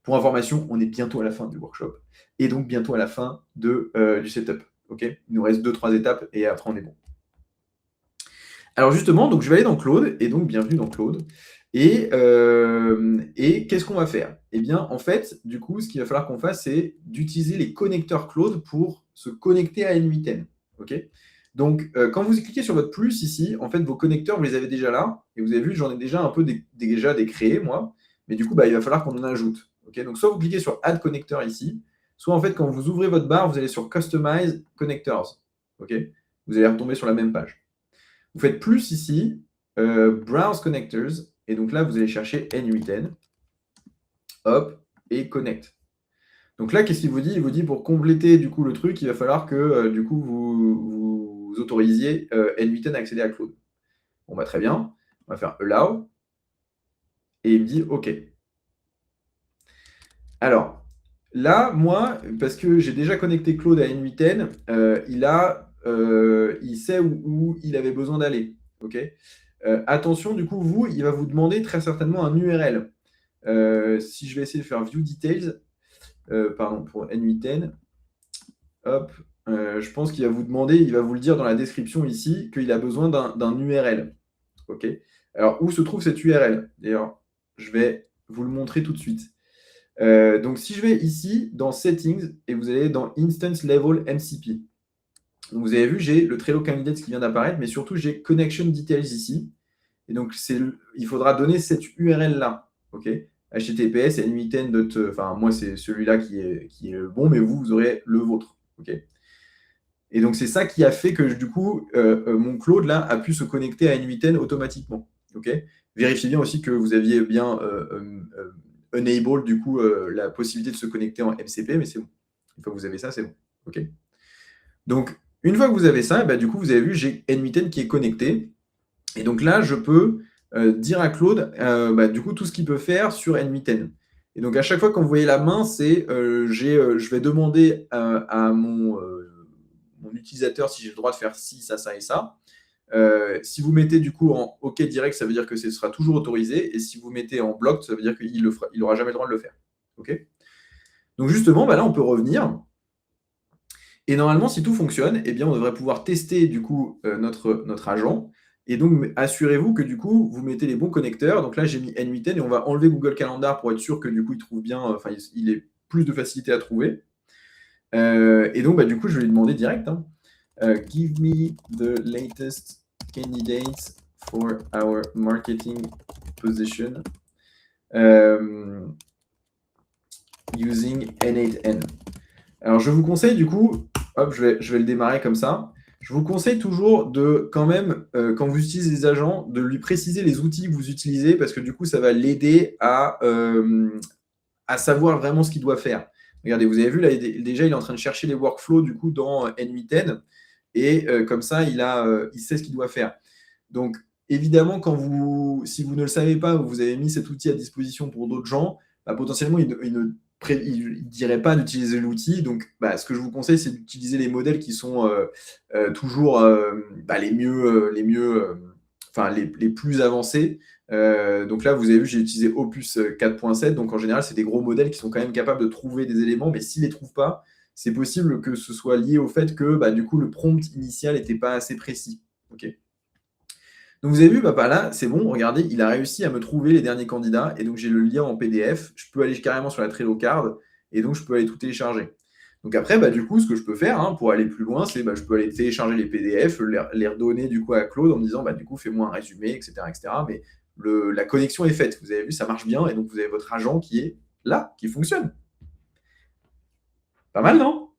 Pour information, on est bientôt à la fin du workshop et donc bientôt à la fin du setup. Okay, il nous reste 2-3 étapes et après on est bon. Alors justement, donc je vais aller dans Claude et donc bienvenue dans Claude. Et qu'est-ce qu'on va faire? Eh bien, en fait, du coup, ce qu'il va falloir qu'on fasse, c'est d'utiliser les connecteurs Claude pour se connecter à N8N. Okay, donc, quand vous cliquez sur votre plus ici, en fait, vos connecteurs, vous les avez déjà là. Et vous avez vu, j'en ai déjà un peu déjà des créés, moi. Mais du coup, bah, il va falloir qu'on en ajoute. Okay, donc, soit vous cliquez sur Add Connector ici, soit en fait, quand vous ouvrez votre barre, vous allez sur Customize Connectors. Okay, vous allez retomber sur la même page. Vous faites plus ici, Browse Connectors, et donc là, vous allez chercher N8N, hop, et Connect. Donc là, qu'est-ce qu'il vous dit? Il vous dit pour compléter du coup le truc, il va falloir que du coup vous autorisiez N8N à accéder à Claude. Bon, bah très bien, on va faire Allow, et il me dit OK. Alors, là, moi, parce que j'ai déjà connecté Claude à N8N, il sait où il avait besoin d'aller. OK, attention, du coup, il va vous demander très certainement un URL. Si je vais essayer de faire View Details, pardon, pour N8N, hop, je pense qu'il va vous demander, il va vous le dire dans la description ici, qu'il a besoin d'un URL. OK, alors, où se trouve cette URL? D'ailleurs, je vais vous le montrer tout de suite. Donc, si je vais ici dans Settings et vous allez dans Instance Level MCP. Donc, vous avez vu, j'ai le Trello Candidates qui vient d'apparaître, mais surtout, j'ai Connection Details ici. Et donc, il faudra donner cette URL-là. Okay, HTTPS n8n. Enfin, moi, c'est celui-là qui est le bon, mais vous aurez le vôtre. Okay, et donc, c'est ça qui a fait que, du coup, mon Claude, là, a pu se connecter à N8N automatiquement. Okay, vérifiez bien aussi que vous aviez bien enable, du coup, la possibilité de se connecter en MCP, mais c'est bon. Une fois que vous avez ça, c'est bon. Okay, donc, une fois que vous avez ça, bah, du coup, vous avez vu, j'ai N8N qui est connecté. Et donc là, je peux dire à Claude, bah, du coup, tout ce qu'il peut faire sur N8N. Et donc, à chaque fois, quand vous voyez la main, c'est je vais demander à mon utilisateur si j'ai le droit de faire ci, ça, ça et ça. Si vous mettez du coup en OK direct, ça veut dire que ce sera toujours autorisé. Et si vous mettez en blocked, ça veut dire qu'il n'aura jamais le droit de le faire. OK, donc justement, bah là, on peut revenir. Et normalement, si tout fonctionne, eh bien, on devrait pouvoir tester du coup notre agent. Et donc, assurez-vous que du coup, vous mettez les bons connecteurs. Donc là, j'ai mis N8N et on va enlever Google Calendar pour être sûr que du coup, il trouve bien, enfin, il ait plus de facilité à trouver. Et donc, bah, du coup, je vais lui demander direct, hein, give me the latest candidates for our marketing position using N8N. Alors, je vous conseille du coup, hop, je vais le démarrer comme ça. Je vous conseille toujours de, quand même, quand vous utilisez les agents, de lui préciser les outils que vous utilisez parce que du coup, ça va l'aider à savoir vraiment ce qu'il doit faire. Regardez, vous avez vu, là, déjà, il est en train de chercher les workflows du coup dans N8N et comme ça, il sait ce qu'il doit faire. Donc, évidemment, si vous ne le savez pas, vous avez mis cet outil à disposition pour d'autres gens, bah, potentiellement, il ne dirait pas d'utiliser l'outil. Donc, bah, ce que je vous conseille, c'est d'utiliser les modèles qui sont toujours bah, les plus avancés. Donc là, vous avez vu, j'ai utilisé Opus 4.7. Donc, en général, c'est des gros modèles qui sont quand même capables de trouver des éléments. Mais s'ils ne les trouvent pas, c'est possible que ce soit lié au fait que bah, du coup, le prompt initial n'était pas assez précis. Okay, donc, vous avez vu, bah, là, c'est bon, regardez, il a réussi à me trouver les derniers candidats. Et donc, j'ai le lien en PDF. Je peux aller carrément sur la Trello Card. Et donc, je peux aller tout télécharger. Donc, après, bah, du coup, ce que je peux faire pour aller plus loin, c'est je peux aller télécharger les PDF, les redonner du coup, à Claude en me disant, bah, du coup, fais-moi un résumé, etc. etc. Mais la connexion est faite. Vous avez vu, ça marche bien. Et donc, vous avez votre agent qui est là, qui fonctionne. Pas mal, non?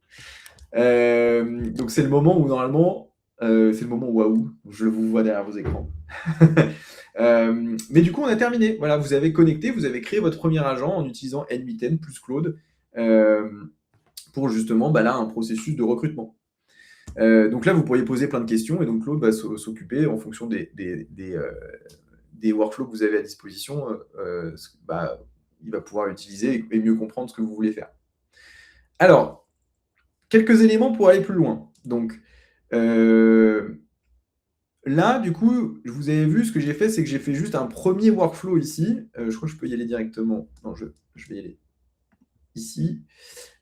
Donc, c'est le moment où, normalement, c'est le moment waouh, je vous vois derrière vos écrans. Mais du coup, on a terminé. Voilà, vous avez connecté, vous avez créé votre premier agent en utilisant N8N plus Claude pour justement bah là, un processus de recrutement. Donc là, vous pourriez poser plein de questions et donc Claude va s'occuper en fonction des workflows que vous avez à disposition. Bah, il va pouvoir utiliser et mieux comprendre ce que vous voulez faire. Alors, quelques éléments pour aller plus loin. Donc, là, du coup, vous avez vu, ce que j'ai fait, c'est que j'ai fait juste un premier workflow ici. Je crois que je peux y aller directement. Non, je vais y aller ici.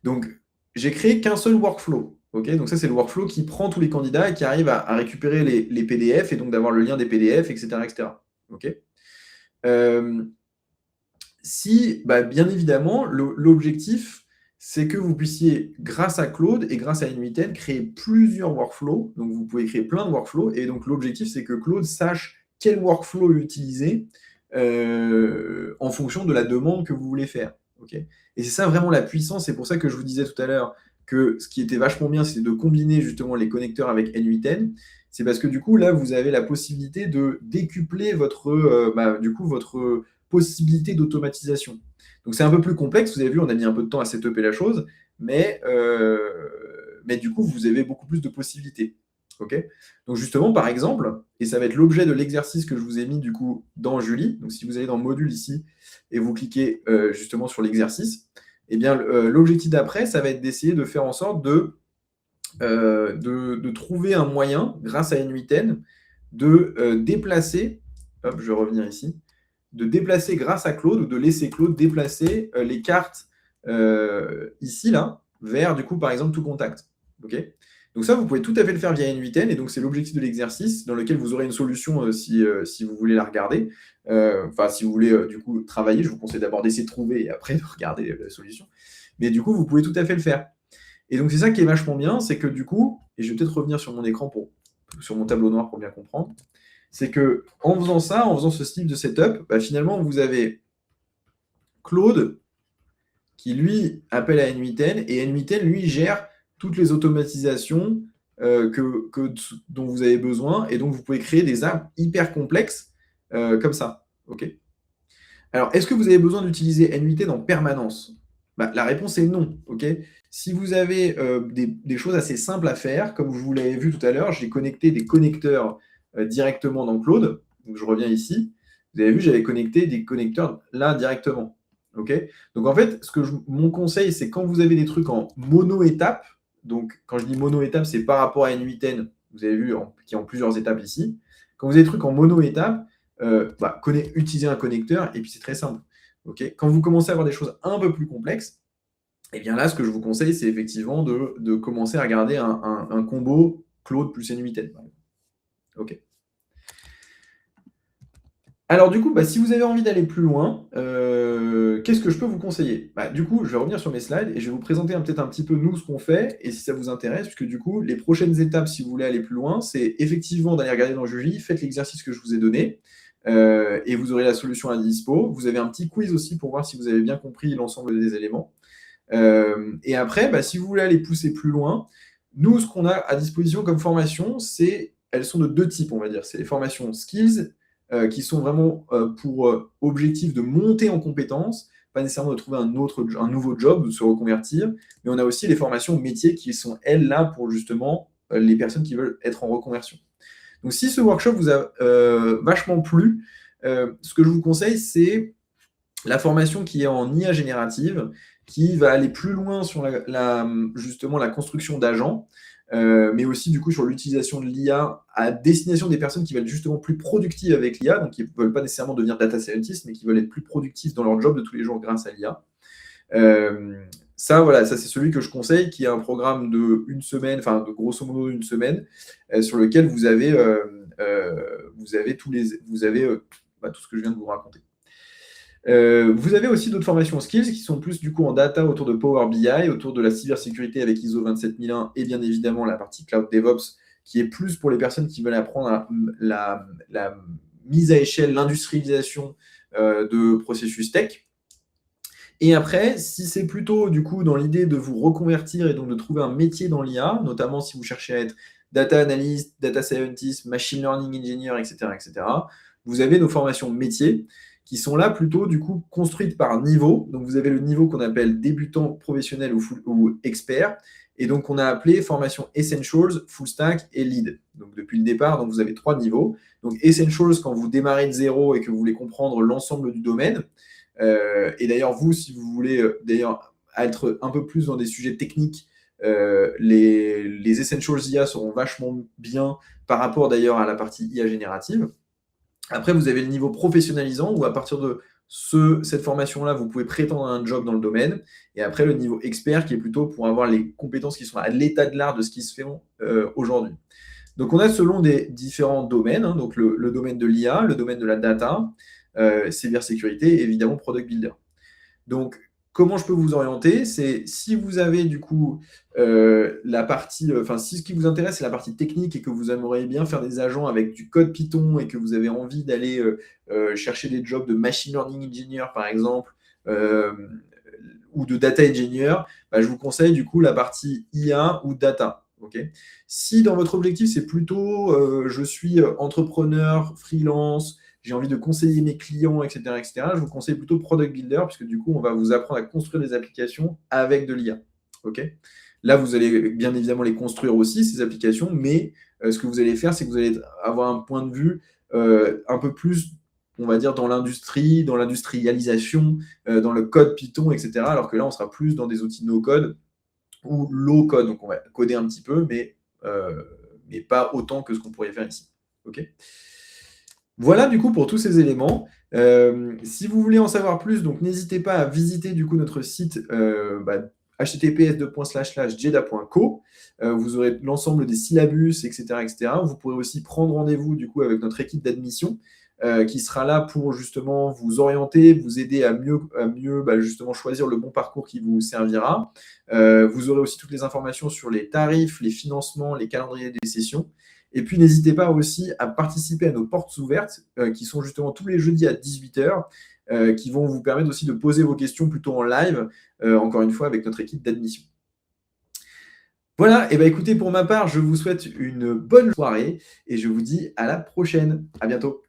Donc, j'ai créé qu'un seul workflow. Okay, donc ça, c'est le workflow qui prend tous les candidats et qui arrive à récupérer les PDF et donc d'avoir le lien des PDF, etc. etc. Okay, si, bah, bien évidemment, l'objectif, c'est que vous puissiez, grâce à Claude et grâce à N8N, créer plusieurs workflows. Donc, vous pouvez créer plein de workflows. Et donc, l'objectif, c'est que Claude sache quel workflow utiliser en fonction de la demande que vous voulez faire. Okay, et c'est ça vraiment la puissance. C'est pour ça que je vous disais tout à l'heure que ce qui était vachement bien, c'est de combiner justement les connecteurs avec N8N. C'est parce que du coup, là, vous avez la possibilité de décupler votre possibilité d'automatisation. Donc c'est un peu plus complexe, vous avez vu, on a mis un peu de temps à setuper la chose, mais du coup, vous avez beaucoup plus de possibilités. Okay, donc justement, par exemple, et ça va être l'objet de l'exercice que je vous ai mis du coup dans Julie, donc si vous allez dans Module ici, et vous cliquez justement sur l'exercice, eh bien l'objectif d'après, ça va être d'essayer de faire en sorte de trouver un moyen, grâce à N8N, de déplacer, hop, je vais revenir ici, de déplacer grâce à Claude, ou de laisser Claude déplacer les cartes ici, là, vers, du coup, par exemple, tout contact. Okay, donc ça, vous pouvez tout à fait le faire via N8N, et donc c'est l'objectif de l'exercice, dans lequel vous aurez une solution si vous voulez la regarder. Enfin, si vous voulez, du coup, travailler, je vous conseille d'abord d'essayer de trouver, et après de regarder la solution. Mais du coup, vous pouvez tout à fait le faire. Et donc, c'est ça qui est vachement bien, c'est que du coup, et je vais peut-être revenir sur mon écran, sur mon tableau noir pour bien comprendre, c'est que en faisant ça, en faisant ce style de setup, bah, finalement, vous avez Claude qui, lui, appelle à N8N, et N8N, lui, gère toutes les automatisations dont vous avez besoin, et donc vous pouvez créer des apps hyper complexes comme ça. Okay, alors, est-ce que vous avez besoin d'utiliser N8N en permanence? Bah, la réponse est non. Okay, si vous avez des choses assez simples à faire, comme je vous l'avais vu tout à l'heure, j'ai connecté des connecteurs directement dans Claude. Donc, je reviens ici. Vous avez vu, j'avais connecté des connecteurs là directement. Okay, donc, en fait, mon conseil, c'est quand vous avez des trucs en mono-étape, donc quand je dis mono-étape, c'est par rapport à N8N, vous avez vu, qui est en plusieurs étapes ici. Quand vous avez des trucs en mono-étape, utiliser un connecteur, et puis c'est très simple. Okay, quand vous commencez à avoir des choses un peu plus complexes, et bien là, ce que je vous conseille, c'est effectivement de commencer à regarder un combo Claude plus N8N. Okay. Alors du coup, si vous avez envie d'aller plus loin, qu'est-ce que je peux vous conseiller? Du coup, je vais revenir sur mes slides et je vais vous présenter peut-être un petit peu nous ce qu'on fait, et si ça vous intéresse, puisque du coup, les prochaines étapes, si vous voulez aller plus loin, c'est effectivement d'aller regarder dans Julie, faites l'exercice que je vous ai donné, et vous aurez la solution à dispo. Vous avez un petit quiz aussi pour voir si vous avez bien compris l'ensemble des éléments. Et après, si vous voulez aller pousser plus loin, nous, ce qu'on a à disposition comme formation, elles sont de deux types, on va dire. C'est les formations skills, qui sont vraiment pour objectif de monter en compétences, pas nécessairement de trouver un nouveau job, de se reconvertir, mais on a aussi les formations métiers qui sont, elles, là pour justement les personnes qui veulent être en reconversion. Donc, si ce workshop vous a vachement plu, ce que je vous conseille, c'est la formation qui est en IA générative, qui va aller plus loin sur justement la construction d'agents, mais aussi du coup sur l'utilisation de l'IA à destination des personnes qui veulent être justement plus productives avec l'IA, donc qui ne veulent pas nécessairement devenir data scientist, mais qui veulent être plus productifs dans leur job de tous les jours grâce à l'IA. Ça, c'est celui que je conseille, qui est un programme de une semaine, enfin de grosso modo une semaine, sur lequel vous avez tout ce que je viens de vous raconter. Vous avez aussi d'autres formations skills qui sont plus du coup en data autour de Power BI, autour de la cybersécurité avec ISO 27001 et bien évidemment la partie Cloud DevOps qui est plus pour les personnes qui veulent apprendre la mise à échelle, l'industrialisation de processus tech. Et après, si c'est plutôt du coup dans l'idée de vous reconvertir et donc de trouver un métier dans l'IA, notamment si vous cherchez à être data analyst, data scientist, machine learning engineer, etc., etc. Vous avez nos formations métiers qui sont là plutôt du coup construites par niveau. Donc vous avez le niveau qu'on appelle débutant, professionnel ou expert. Et donc on a appelé formation Essentials, Full Stack et Lead. Donc depuis le départ, donc vous avez 3 niveaux. Donc Essentials quand vous démarrez de zéro et que vous voulez comprendre l'ensemble du domaine. Et d'ailleurs vous, si vous voulez d'ailleurs être un peu plus dans des sujets techniques, les Essentials IA seront vachement bien par rapport d'ailleurs à la partie IA générative. Après, vous avez le niveau professionnalisant où à partir de cette formation-là, vous pouvez prétendre à un job dans le domaine. Et après, le niveau expert qui est plutôt pour avoir les compétences qui sont à l'état de l'art de ce qui se fait aujourd'hui. Donc, on a selon des différents domaines, hein, donc le domaine de l'IA, le domaine de la data, cybersécurité et évidemment product builder. Donc, comment je peux vous orienter? C'est si vous avez du coup la partie, enfin, si ce qui vous intéresse, c'est la partie technique et que vous aimeriez bien faire des agents avec du code Python et que vous avez envie d'aller chercher des jobs de machine learning engineer, par exemple, euh, ou de data engineer, bah, je vous conseille du coup la partie IA ou data. Okay. Si dans votre objectif, c'est plutôt je suis entrepreneur, freelance, j'ai envie de conseiller mes clients, etc., etc., je vous conseille plutôt Product Builder, puisque du coup, on va vous apprendre à construire des applications avec de l'IA. Okay. Là, vous allez bien évidemment les construire aussi, ces applications, mais ce que vous allez faire, c'est que vous allez avoir un point de vue un peu plus, on va dire, dans l'industrie, dans l'industrialisation, dans le code Python, etc., alors que là, on sera plus dans des outils no-code ou low-code. Donc, on va coder un petit peu, mais pas autant que ce qu'on pourrait faire ici. OK. Voilà du coup pour tous ces éléments. Si vous voulez en savoir plus, donc n'hésitez pas à visiter du coup notre site https://jeda.co. Vous aurez l'ensemble des syllabus, etc., etc. Vous pourrez aussi prendre rendez-vous du coup avec notre équipe d'admission qui sera là pour justement vous orienter, vous aider à mieux justement choisir le bon parcours qui vous servira. Vous aurez aussi toutes les informations sur les tarifs, les financements, les calendriers des sessions. Et puis, n'hésitez pas aussi à participer à nos portes ouvertes, qui sont justement tous les jeudis à 18h, qui vont vous permettre aussi de poser vos questions plutôt en live, encore une fois, avec notre équipe d'admission. Voilà, et bien écoutez, pour ma part, je vous souhaite une bonne soirée et je vous dis à la prochaine. À bientôt.